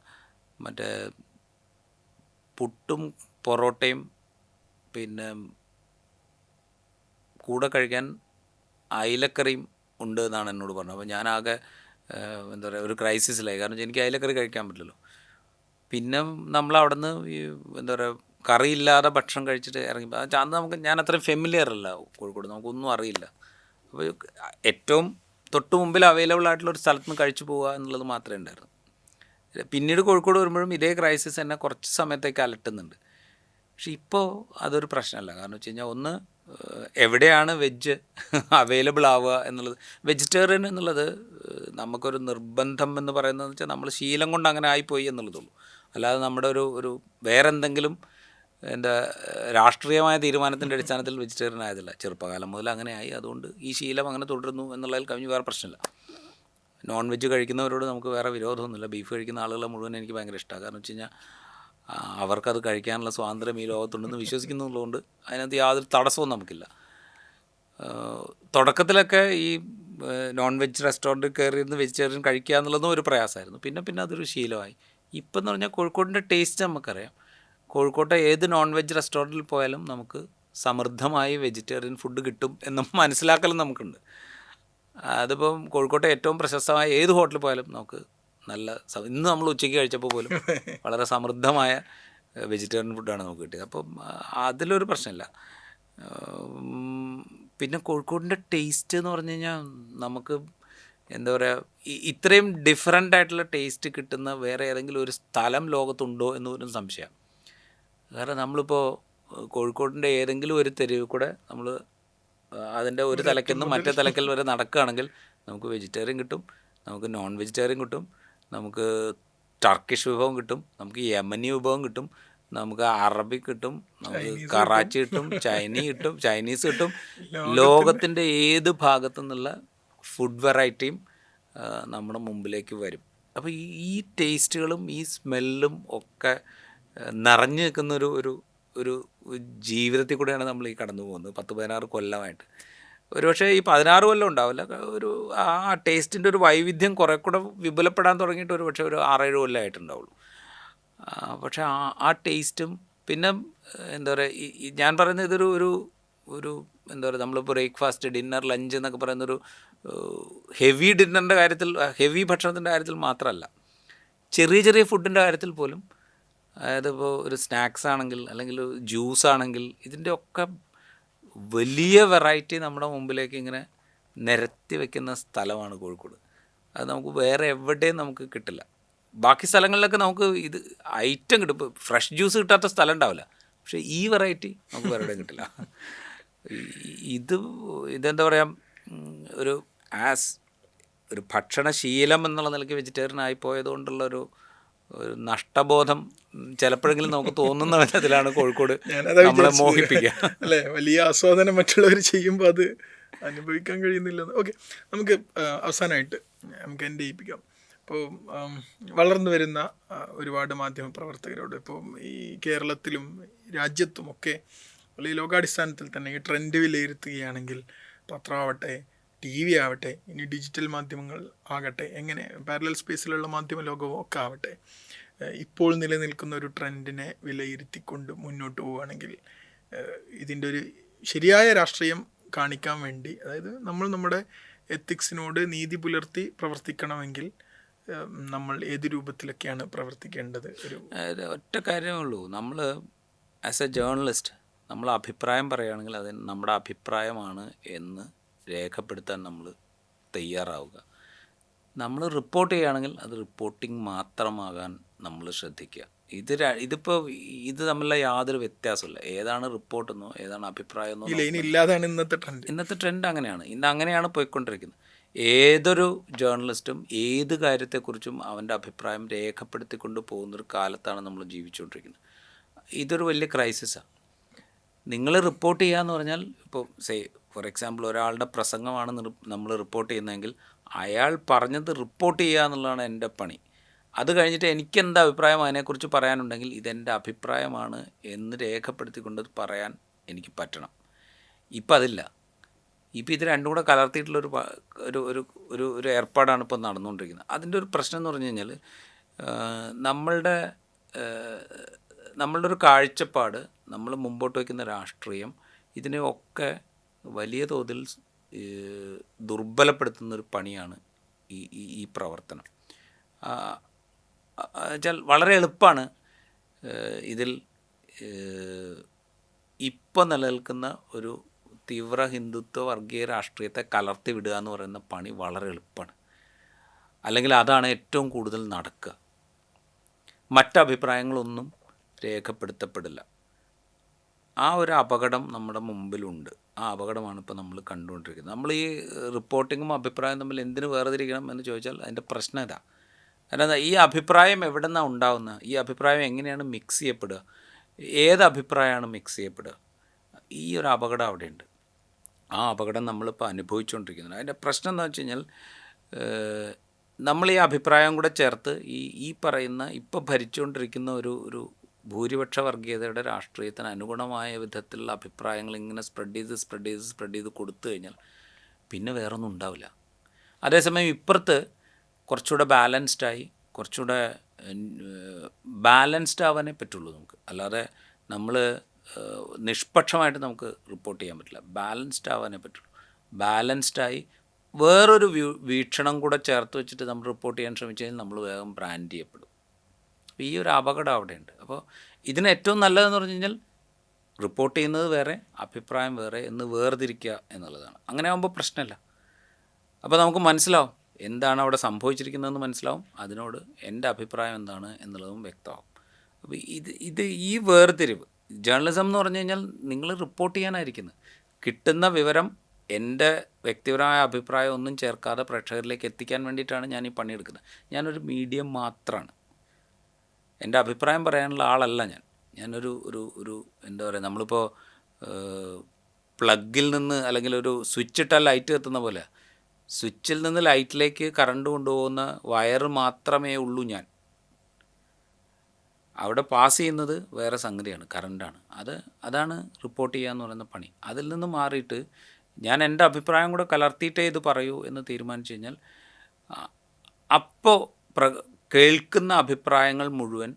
മറ്റേ പുട്ടും പൊറോട്ടയും പിന്നെ കൂടെ കഴിക്കാൻ അയിലക്കറിയും ഉണ്ട് എന്നാണ് എന്നോട് പറഞ്ഞത്. അപ്പോൾ ഞാനാകെ എന്താ പറയുക, ഒരു ക്രൈസിസിലായി. കാരണം എനിക്ക് അയിലക്കറി കഴിക്കാൻ പറ്റില്ലല്ലോ. പിന്നെ നമ്മൾ അവിടെ നിന്ന് എന്താ പറയുക, കറിയില്ലാതെ ഭക്ഷണം കഴിച്ചിട്ട് ഇറങ്ങി. അന്ന് ഞാൻ അത്രയും ഫെമിലിയർ അല്ല കോഴിക്കോട്, നമുക്കൊന്നും അറിയില്ല. അപ്പോൾ ഏറ്റവും തൊട്ട് മുമ്പിൽ അവൈലബിൾ ആയിട്ടുള്ള ഒരു സ്ഥലത്ത് നിന്ന് കഴിച്ചു പോവുക എന്നുള്ളത് മാത്രമേ ഉണ്ടായിരുന്നു. പിന്നീട് കോഴിക്കോട് വരുമ്പോഴും ഇതേ ക്രൈസിസ് എന്നെ കുറച്ച് സമയത്തേക്ക് അലട്ടുന്നുണ്ട്. പക്ഷെ ഇപ്പോൾ അതൊരു പ്രശ്നമല്ല. കാരണം വെച്ച് കഴിഞ്ഞാൽ ഒന്ന്, എവിടെയാണ് വെജ് അവൈലബിൾ ആവുക എന്നുള്ളത്. വെജിറ്റേറിയൻ എന്നുള്ളത് നമുക്കൊരു നിർബന്ധം എന്ന് പറയുന്നതെന്ന് വെച്ചാൽ നമ്മൾ ശീലം കൊണ്ട് അങ്ങനെ ആയിപ്പോയി എന്നുള്ളതുള്ളൂ. അല്ലാതെ നമ്മുടെ ഒരു വേറെ എന്തെങ്കിലും രാഷ്ട്രീയമായ തീരുമാനത്തിൻ്റെ അടിസ്ഥാനത്തിൽ വെജിറ്റേറിയൻ ആയതല്ല. ചെറുപ്പകാലം മുതൽ അങ്ങനെ ആയി. അതുകൊണ്ട് ഈ ശീലം അങ്ങനെ തുടരുന്നു എന്നുള്ളതിൽ കവിഞ്ഞ് വേറെ പ്രശ്നമില്ല. നോൺ വെജ് കഴിക്കുന്നവരോട് നമുക്ക് വേറെ വിരോധമൊന്നുമില്ല. ബീഫ് കഴിക്കുന്ന ആളുകളെ മുഴുവൻ എനിക്ക് ഭയങ്കര ഇഷ്ടമാണ്. കാരണം വെച്ച് കഴിഞ്ഞാൽ അവർക്കത് കഴിക്കാനുള്ള സ്വാതന്ത്ര്യം ഈ ലോകത്തുണ്ടെന്ന് വിശ്വസിക്കുന്നുള്ളതുകൊണ്ട് അതിനകത്ത് യാതൊരു തടസ്സവും നമുക്കില്ല. തുടക്കത്തിലൊക്കെ ഈ നോൺ വെജ് റെസ്റ്റോറൻറ്റിൽ കയറിയിരുന്ന് വെജിറ്റേറിയൻ കഴിക്കുക എന്നുള്ളതും ഒരു പ്രയാസമായിരുന്നു. പിന്നെ അതൊരു ശീലമായി. ഇപ്പം എന്ന് പറഞ്ഞാൽ കോഴിക്കോടിൻ്റെ ടേസ്റ്റ് നമുക്കറിയാം. കോഴിക്കോട്ടെ ഏത് നോൺ വെജ് റെസ്റ്റോറൻറ്റിൽ പോയാലും നമുക്ക് സമൃദ്ധമായി വെജിറ്റേറിയൻ ഫുഡ് കിട്ടും എന്നും മനസ്സിലാക്കലും നമുക്കുണ്ട്. അതിപ്പം കോഴിക്കോട്ടെ ഏറ്റവും പ്രശസ്തമായ ഏത് ഹോട്ടലിൽ പോയാലും നമുക്ക് ഇന്ന് നമ്മൾ ഉച്ചയ്ക്ക് കഴിച്ചപ്പോൾ പോലും വളരെ സമൃദ്ധമായ വെജിറ്റേറിയൻ ഫുഡാണ് നമുക്ക് കിട്ടിയത്. അപ്പം അതിലൊരു പ്രശ്നമില്ല. പിന്നെ കോഴിക്കോടിൻ്റെ ടേസ്റ്റ് എന്ന് പറഞ്ഞു കഴിഞ്ഞാൽ നമുക്ക് എന്താ പറയുക, ഇത്രയും ഡിഫറെൻ്റ് ആയിട്ടുള്ള ടേസ്റ്റ് കിട്ടുന്ന വേറെ ഏതെങ്കിലും ഒരു സ്ഥലം ലോകത്തുണ്ടോ എന്നൊരു സംശയം. കാരണം നമ്മളിപ്പോൾ കോഴിക്കോടിൻ്റെ ഏതെങ്കിലും ഒരു തെരുവിൽ കൂടെ നമ്മൾ അതിൻ്റെ ഒരു തലയ്ക്കിൽ നിന്ന് മറ്റേ തലയ്ക്കൽ വരെ നടക്കുകയാണെങ്കിൽ നമുക്ക് വെജിറ്റേറിയൻ കിട്ടും, നമുക്ക് നോൺ വെജിറ്റേറിയൻ കിട്ടും, നമുക്ക് ടർക്കിഷ് വിഭവം കിട്ടും, നമുക്ക് യമനി വിഭവം കിട്ടും, നമുക്ക് അറബിക് കിട്ടും, നമുക്ക് കറാച്ചി കിട്ടും, ചൈനീസ് കിട്ടും. ലോകത്തിൻ്റെ ഏത് ഭാഗത്തു നിന്നുള്ള ഫുഡ് വെറൈറ്റിയും നമ്മുടെ മുമ്പിലേക്ക് വരും. അപ്പോൾ ഈ ടേസ്റ്റുകളും ഈ സ്മെല്ലും ഒക്കെ നിറഞ്ഞു നിൽക്കുന്ന ഒരു ജീവിതത്തിൽ കൂടെയാണ് നമ്മൾ ഈ കടന്നു പോകുന്നത് 10-16 കൊല്ലമായിട്ട്. ഒരുപക്ഷെ ഈ 16 കൊല്ലം ഉണ്ടാവില്ല, ആ ടേസ്റ്റിൻ്റെ ഒരു വൈവിധ്യം കുറേ കൂടെ വിപുലപ്പെടാൻ തുടങ്ങിയിട്ട് ഒരുപക്ഷെ ഒരു 6-7 കൊല്ലമായിട്ടുണ്ടാവുള്ളൂ. പക്ഷേ ആ ടേസ്റ്റും പിന്നെ എന്താ പറയുക, ഞാൻ പറയുന്നത് ഇതൊരു എന്താ പറയുക, നമ്മളിപ്പോൾ ബ്രേക്ക്ഫാസ്റ്റ്, ഡിന്നർ, ലഞ്ച് എന്നൊക്കെ പറയുന്നൊരു ഹെവി ഡിന്നറിൻ്റെ കാര്യത്തിൽ, ഹെവി ഭക്ഷണത്തിൻ്റെ കാര്യത്തിൽ മാത്രമല്ല. ചെറിയ ചെറിയ ഫുഡിൻ്റെ കാര്യത്തിൽ പോലും, അതായത് ഇപ്പോൾ ഒരു സ്നാക്സ് ആണെങ്കിൽ അല്ലെങ്കിൽ ജ്യൂസ് ആണെങ്കിൽ ഇതിൻ്റെ ഒക്കെ വലിയ വെറൈറ്റി നമ്മുടെ മുമ്പിലേക്ക് ഇങ്ങനെ നിരത്തി വെക്കുന്ന സ്ഥലമാണ് കോഴിക്കോട്. അത് നമുക്ക് വേറെ എവിടെയും നമുക്ക് കിട്ടില്ല. ബാക്കി സ്ഥലങ്ങളിലൊക്കെ നമുക്ക് ഇത് ഐറ്റം കിട്ടും. ഇപ്പോൾ ഫ്രഷ് ജ്യൂസ് കിട്ടാത്ത സ്ഥലം ഉണ്ടാവില്ല, പക്ഷേ ഈ വെറൈറ്റി നമുക്ക് വേറെ എവിടെയും കിട്ടില്ല. ഇതെന്താ പറയുക, ഒരു ഒരു ഭക്ഷണശീലം എന്നുള്ള നിലയ്ക്ക് വെജിറ്റേറിയൻ ആയിപ്പോയതുകൊണ്ടുള്ള ഒരു നഷ്ടബോധം ചിലപ്പോഴെങ്കിലും നമുക്ക് തോന്നുന്ന വിധത്തിലാണ് കോഴിക്കോട് നമ്മളെ മോഹിപ്പിക്കുക. അല്ലേ, വലിയ ആസ്വാദനം മറ്റുള്ളവർ ചെയ്യുമ്പോൾ അത് അനുഭവിക്കാൻ കഴിയുന്നില്ല. ഓക്കെ, നമുക്ക് അവസാനമായിട്ട് നമുക്ക് എൻ്റെ ചെയ്യിപ്പിക്കാം. ഇപ്പോൾ വളർന്നു വരുന്ന ഒരുപാട് മാധ്യമപ്രവർത്തകരോട്, ഇപ്പോൾ ഈ കേരളത്തിലും രാജ്യത്തുമൊക്കെ അല്ലെങ്കിൽ ലോകാടിസ്ഥാനത്തിൽ തന്നെ ഈ ട്രെൻഡ് വിലയിരുത്തുകയാണെങ്കിൽ, പത്രമാവട്ടെ, ടി വി ആവട്ടെ, ഇനി ഡിജിറ്റൽ മാധ്യമങ്ങൾ ആകട്ടെ, എങ്ങനെ പാരലൽ സ്പേസിലുള്ള മാധ്യമ ലോകവും ഒക്കെ ആവട്ടെ, ഇപ്പോൾ നിലനിൽക്കുന്ന ഒരു ട്രെൻഡിനെ വിലയിരുത്തിക്കൊണ്ട് മുന്നോട്ട് പോവുകയാണെങ്കിൽ ഇതിൻ്റെ ഒരു ശരിയായ രാഷ്ട്രീയം കാണിക്കാൻ വേണ്ടി, അതായത് നമ്മൾ നമ്മുടെ എത്തിക്സിനോട് നീതി പുലർത്തി പ്രവർത്തിക്കണമെങ്കിൽ നമ്മൾ ഏത് രൂപത്തിലൊക്കെയാണ് പ്രവർത്തിക്കേണ്ടത്? ഒറ്റ കാര്യമേ ഉള്ളൂ, നമ്മൾ ആസ് എ ജേർണലിസ്റ്റ് നമ്മൾ അഭിപ്രായം പറയുകയാണെങ്കിൽ അത് നമ്മുടെ അഭിപ്രായമാണ് എന്ന് രേഖപ്പെടുത്താൻ നമ്മൾ തയ്യാറാവുക. നമ്മൾ റിപ്പോർട്ട് ചെയ്യുകയാണെങ്കിൽ അത് റിപ്പോർട്ടിംഗ് മാത്രമാകാൻ നമ്മൾ ശ്രദ്ധിക്കുക. ഇതിപ്പോൾ ഇത് തമ്മിലുള്ള യാതൊരു വ്യത്യാസമില്ല. ഏതാണ് റിപ്പോർട്ടെന്നോ ഏതാണ് അഭിപ്രായം എന്നോ ഇന്നത്തെ ട്രെൻഡ് അങ്ങനെയാണ്. ഇന്ന് അങ്ങനെയാണ് പോയിക്കൊണ്ടിരിക്കുന്നത്. ഏതൊരു ജേർണലിസ്റ്റും ഏത് കാര്യത്തെക്കുറിച്ചും അവൻ്റെ അഭിപ്രായം രേഖപ്പെടുത്തിക്കൊണ്ട് പോകുന്നൊരു കാലത്താണ് നമ്മൾ ജീവിച്ചുകൊണ്ടിരിക്കുന്നത്. ഇതൊരു വലിയ ക്രൈസിസാണ്. നിങ്ങൾ റിപ്പോർട്ട് ചെയ്യുക എന്ന് പറഞ്ഞാൽ, ഇപ്പോൾ ഫോർ എക്സാമ്പിൾ ഒരാളുടെ പ്രസംഗമാണ് നമ്മൾ റിപ്പോർട്ട് ചെയ്യുന്നതെങ്കിൽ അയാൾ പറഞ്ഞത് റിപ്പോർട്ട് ചെയ്യുക എന്നുള്ളതാണ് എൻ്റെ പണി. അത് കഴിഞ്ഞിട്ട് എനിക്കെന്ത് അഭിപ്രായം അതിനെക്കുറിച്ച് പറയാനുണ്ടെങ്കിൽ ഇതെൻ്റെ അഭിപ്രായമാണ് എന്ന് രേഖപ്പെടുത്തിക്കൊണ്ട് പറയാൻ എനിക്ക് പറ്റണം. ഇപ്പം അതില്ല. ഇപ്പം ഇത് രണ്ടും കൂടെ കലർത്തിയിട്ടുള്ളൊരു ഒരു ഒരു ഒരു ഏർപ്പാടാണ് ഇപ്പോൾ നടന്നുകൊണ്ടിരിക്കുന്നത്. അതിൻ്റെ ഒരു പ്രശ്നം എന്ന് പറഞ്ഞു കഴിഞ്ഞാൽ, നമ്മളുടെ ഒരു കാഴ്ചപ്പാട്, നമ്മൾ മുമ്പോട്ട് വയ്ക്കുന്ന രാഷ്ട്രീയം, ഇതിനെയൊക്കെ വലിയ തോതിൽ ദുർബലപ്പെടുത്തുന്നൊരു പണിയാണ് ഈ പ്രവർത്തനം. വെച്ചാൽ വളരെ എളുപ്പമാണ് ഇതിൽ ഇപ്പോൾ നിലനിൽക്കുന്ന ഒരു തീവ്ര ഹിന്ദുത്വ വർഗീയ രാഷ്ട്രീയത്തെ കലർത്തി വിടുക എന്ന് പറയുന്ന പണി വളരെ എളുപ്പമാണ്. അല്ലെങ്കിൽ അതാണ് ഏറ്റവും കൂടുതൽ നടക്കുക. മറ്റഭിപ്രായങ്ങളൊന്നും രേഖപ്പെടുത്തപ്പെടില്ല. ആ ഒരു അപകടം നമ്മുടെ മുമ്പിലുണ്ട്. ആ അപകടമാണ് ഇപ്പോൾ നമ്മൾ കണ്ടുകൊണ്ടിരിക്കുന്നത്. നമ്മൾ ഈ റിപ്പോർട്ടിങ്ങും അഭിപ്രായം തമ്മിൽ എന്തിനു വേർതിരിക്കണം എന്ന് ചോദിച്ചാൽ അതിൻ്റെ പ്രശ്നം ഇതാ. കാരണം ഈ അഭിപ്രായം എവിടെ നിന്നാണ് ഉണ്ടാകുന്നത്? ഈ അഭിപ്രായം എങ്ങനെയാണ് മിക്സ് ചെയ്യപ്പെടുക? ഏത് അഭിപ്രായമാണ് മിക്സ് ചെയ്യപ്പെടുക? ഈ ഒരു അപകടം അവിടെയുണ്ട്. ആ അപകടം നമ്മളിപ്പോൾ അനുഭവിച്ചുകൊണ്ടിരിക്കുന്നത്. അതിൻ്റെ പ്രശ്നം എന്താ വെച്ച് കഴിഞ്ഞാൽ, നമ്മൾ ഈ അഭിപ്രായം കൂടെ ചേർത്ത് ഈ പറയുന്ന ഇപ്പോൾ ഭരിച്ചുകൊണ്ടിരിക്കുന്ന ഒരു ഭൂരിപക്ഷ വർഗീയതയുടെ രാഷ്ട്രീയത്തിന് അനുഗുണമായ വിധത്തിലുള്ള അഭിപ്രായങ്ങൾ ഇങ്ങനെ സ്പ്രെഡ് ചെയ്ത് കൊടുത്തു കഴിഞ്ഞാൽ പിന്നെ വേറൊന്നും ഉണ്ടാവില്ല. അതേസമയം ഇപ്പുറത്ത് കുറച്ചുകൂടെ ബാലൻസ്ഡ് ആവാനേ പറ്റുള്ളൂ നമുക്ക്. അല്ലാതെ നമ്മൾ നിഷ്പക്ഷമായിട്ട് നമുക്ക് റിപ്പോർട്ട് ചെയ്യാൻ പറ്റില്ല. ബാലൻസ്ഡ് ആവാനേ പറ്റുള്ളൂ. ബാലൻസ്ഡായി വേറൊരു വീക്ഷണം കൂടെ ചേർത്ത് വെച്ചിട്ട് നമ്മൾ റിപ്പോർട്ട് ചെയ്യാൻ ശ്രമിച്ചു കഴിഞ്ഞാൽ നമ്മൾ വേഗം ബ്രാൻഡ് ചെയ്യപ്പെടും. ഈ ഒരു അപകടം അവിടെയുണ്ട്. അപ്പോൾ ഇതിന് ഏറ്റവും നല്ലതെന്ന് പറഞ്ഞു കഴിഞ്ഞാൽ റിപ്പോർട്ട് ചെയ്യുന്നത് വേറെ, അഭിപ്രായം വേറെ എന്ന് വേർതിരിക്കുക എന്നുള്ളതാണ്. അങ്ങനെ ആകുമ്പോൾ പ്രശ്നമില്ല. അപ്പോൾ നമുക്ക് മനസ്സിലാവും എന്താണ് അവിടെ സംഭവിച്ചിരിക്കുന്നതെന്ന് മനസ്സിലാവും. അതിനോട് എൻ്റെ അഭിപ്രായം എന്താണ് എന്നുള്ളതും വ്യക്തമാവും. അപ്പോൾ ഈ വേർതിരിവ്, ജേർണലിസം എന്ന് പറഞ്ഞു കഴിഞ്ഞാൽ നിങ്ങൾ റിപ്പോർട്ട് ചെയ്യാനായിരിക്കുന്നത്. കിട്ടുന്ന വിവരം എൻ്റെ വ്യക്തിപരമായ അഭിപ്രായം ഒന്നും ചേർക്കാതെ പ്രേക്ഷകരിലേക്ക് എത്തിക്കാൻ വേണ്ടിയിട്ടാണ് ഞാൻ ഈ പണിയെടുക്കുന്നത്. ഞാനൊരു മീഡിയം മാത്രമാണ്. എൻ്റെ അഭിപ്രായം പറയാനുള്ള ആളല്ല ഞാനൊരു എന്താ പറയുക, നമ്മളിപ്പോൾ പ്ലഗിൽ നിന്ന് അല്ലെങ്കിൽ ഒരു സ്വിച്ച് ഇട്ടാൽ ലൈറ്റ് കത്തുന്ന പോലെ സ്വിച്ചിൽ നിന്ന് ലൈറ്റിലേക്ക് കറണ്ട് കൊണ്ടുപോകുന്ന വയർ മാത്രമേ ഉള്ളൂ ഞാൻ. അവിടെ പാസ് ചെയ്യുന്നത് വേറെ സംഗതിയാണ്, കറണ്ടാണ്. അതാണ് റിപ്പോർട്ട് ചെയ്യുക എന്ന് പറയുന്ന പണി. അതിൽ നിന്ന് മാറിയിട്ട് ഞാൻ എൻ്റെ അഭിപ്രായം കൂടെ കലർത്തിയിട്ടേ ഇത് പറയൂ എന്ന് തീരുമാനിച്ചു കഴിഞ്ഞാൽ അപ്പോൾ കേൾക്കുന്ന അഭിപ്രായങ്ങൾ മുഴുവൻ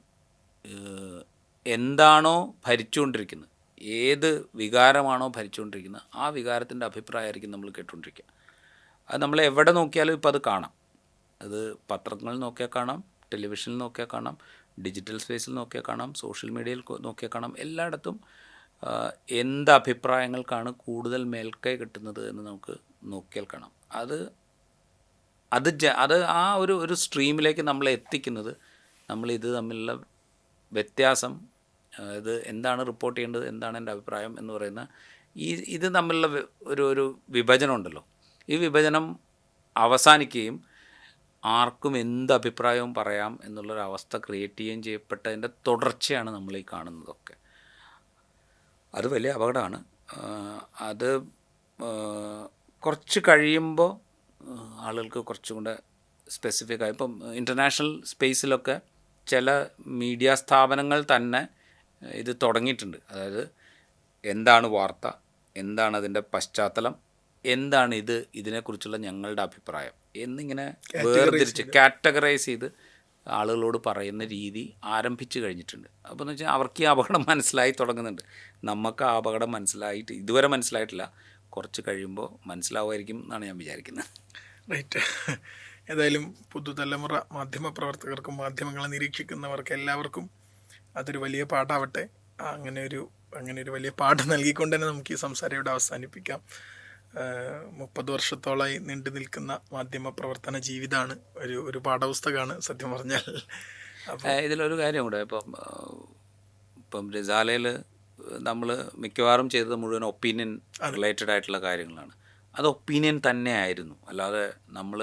എന്താണോ ഭരിച്ചുകൊണ്ടിരിക്കുന്നത്, ഏത് വികാരമാണോ ഭരിച്ചുകൊണ്ടിരിക്കുന്നത്, ആ വികാരത്തിൻ്റെ അഭിപ്രായമായിരിക്കും നമ്മൾ കേട്ടുകൊണ്ടിരിക്കുക. അത് നമ്മൾ എവിടെ നോക്കിയാലും ഇപ്പോൾ അത് കാണാം. അത് പത്രങ്ങൾ നോക്കിയാൽ കാണാം, ടെലിവിഷനിൽ നോക്കിയാൽ കാണാം, ഡിജിറ്റൽ സ്പേസിൽ നോക്കിയാൽ കാണാം, സോഷ്യൽ മീഡിയയിൽ നോക്കിയാൽ കാണാം, എല്ലായിടത്തും എന്ത് അഭിപ്രായങ്ങൾക്കാണ് കൂടുതൽ മേൽക്കൈ കിട്ടുന്നത് എന്ന് നമുക്ക് നോക്കിയാൽ കാണാം. അത് ആ ഒരു സ്ട്രീമിലേക്ക് നമ്മളെ എത്തിക്കുന്നത് നമ്മളിത് തമ്മിലുള്ള വ്യത്യാസം, ഇത് എന്താണ് റിപ്പോർട്ട് ചെയ്യേണ്ടത്, എന്താണ് എൻ്റെ അഭിപ്രായം എന്ന് പറയുന്ന ഇത് തമ്മിലുള്ള ഒരു വിഭജനം ഉണ്ടല്ലോ, ഈ വിഭജനം അവസാനിക്കുകയും ആർക്കും എന്ത് അഭിപ്രായവും പറയാം എന്നുള്ളൊരവസ്ഥ ക്രിയേറ്റ് ചെയ്യുകയും ചെയ്യപ്പെട്ടതിൻ്റെ തുടർച്ചയാണ് നമ്മൾ ഈ കാണുന്നതൊക്കെ. അത് വലിയ അപകടമാണ്. അത് കുറച്ച് കഴിയുമ്പോൾ ആളുകൾക്ക് കുറച്ചും കൂടെ സ്പെസിഫിക് ആയി, ഇപ്പം ഇൻ്റർനാഷണൽ സ്പേസിലൊക്കെ ചില മീഡിയ സ്ഥാപനങ്ങൾ തന്നെ ഇത് തുടങ്ങിയിട്ടുണ്ട്. അതായത് എന്താണ് വാർത്ത, എന്താണ് അതിൻ്റെ പശ്ചാത്തലം, എന്താണ് ഇതിനെക്കുറിച്ചുള്ള ഞങ്ങളുടെ അഭിപ്രായം എന്നിങ്ങനെ വേർതിരിച്ച് കാറ്റഗറൈസ് ചെയ്ത് ആളുകളോട് പറയുന്ന രീതി ആരംഭിച്ചു കഴിഞ്ഞിട്ടുണ്ട്. അപ്പോൾ എന്ന് വെച്ചാൽ അവർക്ക് ഈ അപകടം മനസ്സിലായി തുടങ്ങുന്നുണ്ട്. നമുക്ക് ആ അപകടം ഇതുവരെ മനസ്സിലായിട്ടില്ല, കുറച്ച് കഴിയുമ്പോൾ മനസ്സിലാവുമായിരിക്കും എന്നാണ് ഞാൻ വിചാരിക്കുന്നത്. റൈറ്റ്. ഏതായാലും പുതുതലമുറ മാധ്യമപ്രവർത്തകർക്കും മാധ്യമങ്ങളെ നിരീക്ഷിക്കുന്നവർക്ക് എല്ലാവർക്കും അതൊരു വലിയ പാഠാവട്ടെ. അങ്ങനെ ഒരു വലിയ പാഠം നൽകിക്കൊണ്ട് തന്നെ നമുക്ക് ഈ സംസാരം ഇവിടെ അവസാനിപ്പിക്കാം. 30 വർഷത്തോളമായി നീണ്ടു നിൽക്കുന്ന മാധ്യമപ്രവർത്തന ജീവിതമാണ്, ഒരു പാഠപുസ്തകമാണ് സത്യം പറഞ്ഞാൽ. ഇതിലൊരു കാര്യം കൂടെ, ഇപ്പം റിസാലയിൽ നമ്മൾ മിക്കവാറും ചെയ്തത് മുഴുവൻ ഒപ്പീനിയൻ റിലേറ്റഡ് ആയിട്ടുള്ള കാര്യങ്ങളാണ്. അത് ഒപ്പീനിയൻ തന്നെ ആയിരുന്നു, അല്ലാതെ നമ്മൾ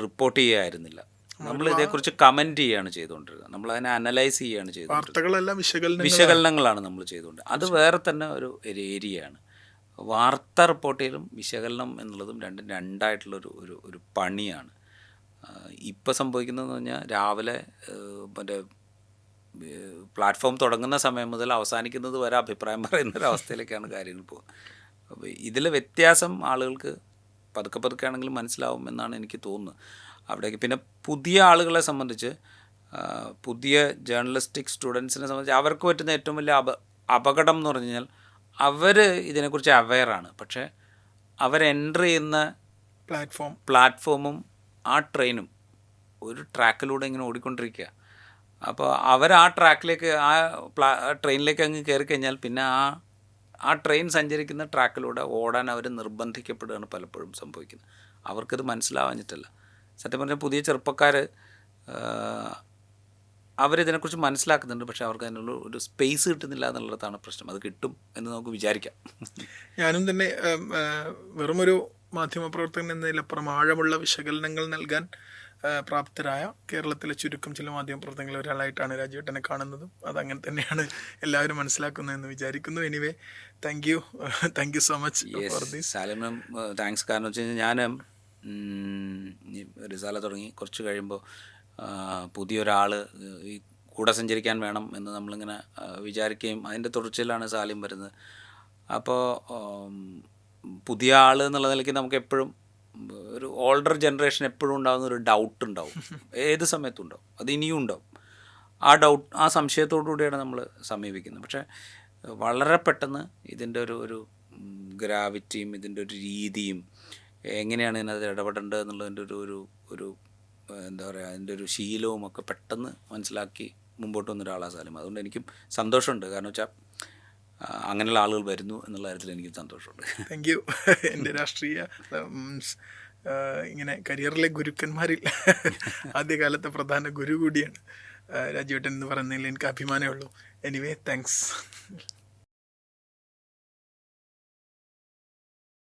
റിപ്പോർട്ട് ചെയ്യുകയായിരുന്നില്ല. നമ്മൾ ഇതേക്കുറിച്ച് കമൻറ്റ് ചെയ്യുകയാണ് ചെയ്തുകൊണ്ടിരുന്നത്, നമ്മൾ അതിനെ അനലൈസ് ചെയ്യുകയാണ് ചെയ്തുകൊണ്ടിരുന്നത്. വിശകലനങ്ങളാണ് നമ്മൾ ചെയ്തുകൊണ്ട്. അത് വേറെ തന്നെ ഒരു ഏരിയയാണ്. വാർത്ത റിപ്പോർട്ട് ചെയ്യലും വിശകലനം എന്നുള്ളതും രണ്ടായിട്ടുള്ളൊരു പണിയാണ്. ഇപ്പോൾ സംഭവിക്കുന്നതെന്ന് പറഞ്ഞാൽ രാവിലെ മറ്റേ പ്ലാറ്റ്ഫോം തുടങ്ങുന്ന സമയം മുതൽ അവസാനിക്കുന്നത് വരെ അഭിപ്രായം പറയുന്ന ഒരവസ്ഥയിലേക്കാണ് കാര്യങ്ങൾ പോകുക. അപ്പോൾ ഇതിലെ വ്യത്യാസം ആളുകൾക്ക് പതുക്കെ ആണെങ്കിലും മനസ്സിലാവും എന്നാണ് എനിക്ക് തോന്നുന്നത്. അവിടേക്ക് പിന്നെ പുതിയ ആളുകളെ സംബന്ധിച്ച്, പുതിയ ജേർണലിസ്റ്റിക് സ്റ്റുഡൻസിനെ സംബന്ധിച്ച് അവർക്ക് പറ്റുന്ന ഏറ്റവും വലിയ അപകടം എന്ന് പറഞ്ഞു കഴിഞ്ഞാൽ അവർ ഇതിനെക്കുറിച്ച് അവെയറാണ്, പക്ഷേ അവർ എൻ്റർ ചെയ്യുന്ന പ്ലാറ്റ്ഫോമും ആ ട്രെയിനും ഒരു ട്രാക്കിലൂടെ ഇങ്ങനെ ഓടിക്കൊണ്ടിരിക്കുക. അപ്പോൾ അവർ ആ ട്രാക്കിലേക്ക് ട്രെയിനിലേക്ക് അങ്ങ് കയറി കഴിഞ്ഞാൽ പിന്നെ ആ ട്രെയിൻ സഞ്ചരിക്കുന്ന ട്രാക്കിലൂടെ ഓടാൻ അവർ നിർബന്ധിക്കപ്പെടുകയാണ് പലപ്പോഴും സംഭവിക്കുന്നത്. അവർക്കത് മനസ്സിലാവാഞ്ഞിട്ടല്ല. സത്യം പറഞ്ഞാൽ പുതിയ ചെറുപ്പക്കാർ അവരിതിനെക്കുറിച്ച് മനസ്സിലാക്കുന്നുണ്ട്, പക്ഷേ അവർക്ക് അതിനുള്ള ഒരു സ്പേസ് കിട്ടുന്നില്ല എന്നുള്ളതാണ് പ്രശ്നം. അത് കിട്ടും എന്ന് നമുക്ക് വിചാരിക്കാം. ഞാനും തന്നെ വെറുമൊരു മാധ്യമപ്രവർത്തകൻ എന്നതിലപ്പുറം ആഴമുള്ള വിശകലനങ്ങൾ നൽകാൻ പ്രാപ്തരായ കേരളത്തിലെ ചുരുക്കം ചില മാധ്യമപ്രവർത്തകരിൽ ഒരാളായിട്ടാണ് രാജുവേട്ടനെ കാണുന്നതും. അതങ്ങനെ തന്നെയാണ് എല്ലാവരും മനസ്സിലാക്കുന്നതെന്ന് വിചാരിക്കുന്നു. Anyway, thank you so much for this. സാലിമിനും താങ്ക്സ്. കാരണം വെച്ച് കഴിഞ്ഞാൽ ഞാൻ റിസാല തുടങ്ങി കുറച്ച് കഴിയുമ്പോൾ പുതിയൊരാൾ ഈ കൂടെ സഞ്ചരിക്കാൻ വേണം എന്ന് നമ്മളിങ്ങനെ വിചാരിക്കുകയും അതിൻ്റെ തുടർച്ചയിലാണ് സാലിം വരുന്നത്. അപ്പോൾ പുതിയ ആൾ എന്നുള്ള നിലയ്ക്ക് നമുക്ക് എപ്പോഴും ഒരു ഓൾഡർ ജനറേഷൻ എപ്പോഴും ഉണ്ടാകുന്ന ഒരു ഡൗട്ട് ഉണ്ടാവും, ഏത് സമയത്തും ഉണ്ടാവും, അത് ഇനിയും ഉണ്ടാവും. ആ സംശയത്തോടു കൂടിയാണ് നമ്മൾ സമീപിക്കുന്നത്. പക്ഷേ വളരെ പെട്ടെന്ന് ഇതിൻ്റെ ഒരു ഗ്രാവിറ്റിയും ഇതിൻ്റെ ഒരു രീതിയും എങ്ങനെയാണ് ഇതിനകത്ത് ഇടപെടേണ്ടത് എന്നുള്ളതിൻ്റെ ഒരു എന്താ പറയുക, അതിൻ്റെ ഒരു ശീലവും ഒക്കെ പെട്ടെന്ന് മനസ്സിലാക്കി മുമ്പോട്ട് വന്നൊരാളാണ് സാലിം. അതുകൊണ്ട് എനിക്കും സന്തോഷമുണ്ട്. കാരണം വെച്ചാൽ അങ്ങനെയുള്ള ആളുകൾ വരുന്നു എന്നുള്ള കാര്യത്തിൽ എനിക്കും സന്തോഷമുണ്ട്. Thank you. എൻ്റെ രാഷ്ട്രീയ ഇങ്ങനെ കരിയറിലെ ഗുരുക്കന്മാരിൽ ആദ്യകാലത്തെ പ്രധാന ഗുരു കൂടിയാണ് രാജുവേട്ടൻ എന്ന് പറയുന്നതിൽ എനിക്ക് അഭിമാനമേ ഉള്ളൂ. Anyway, thanks.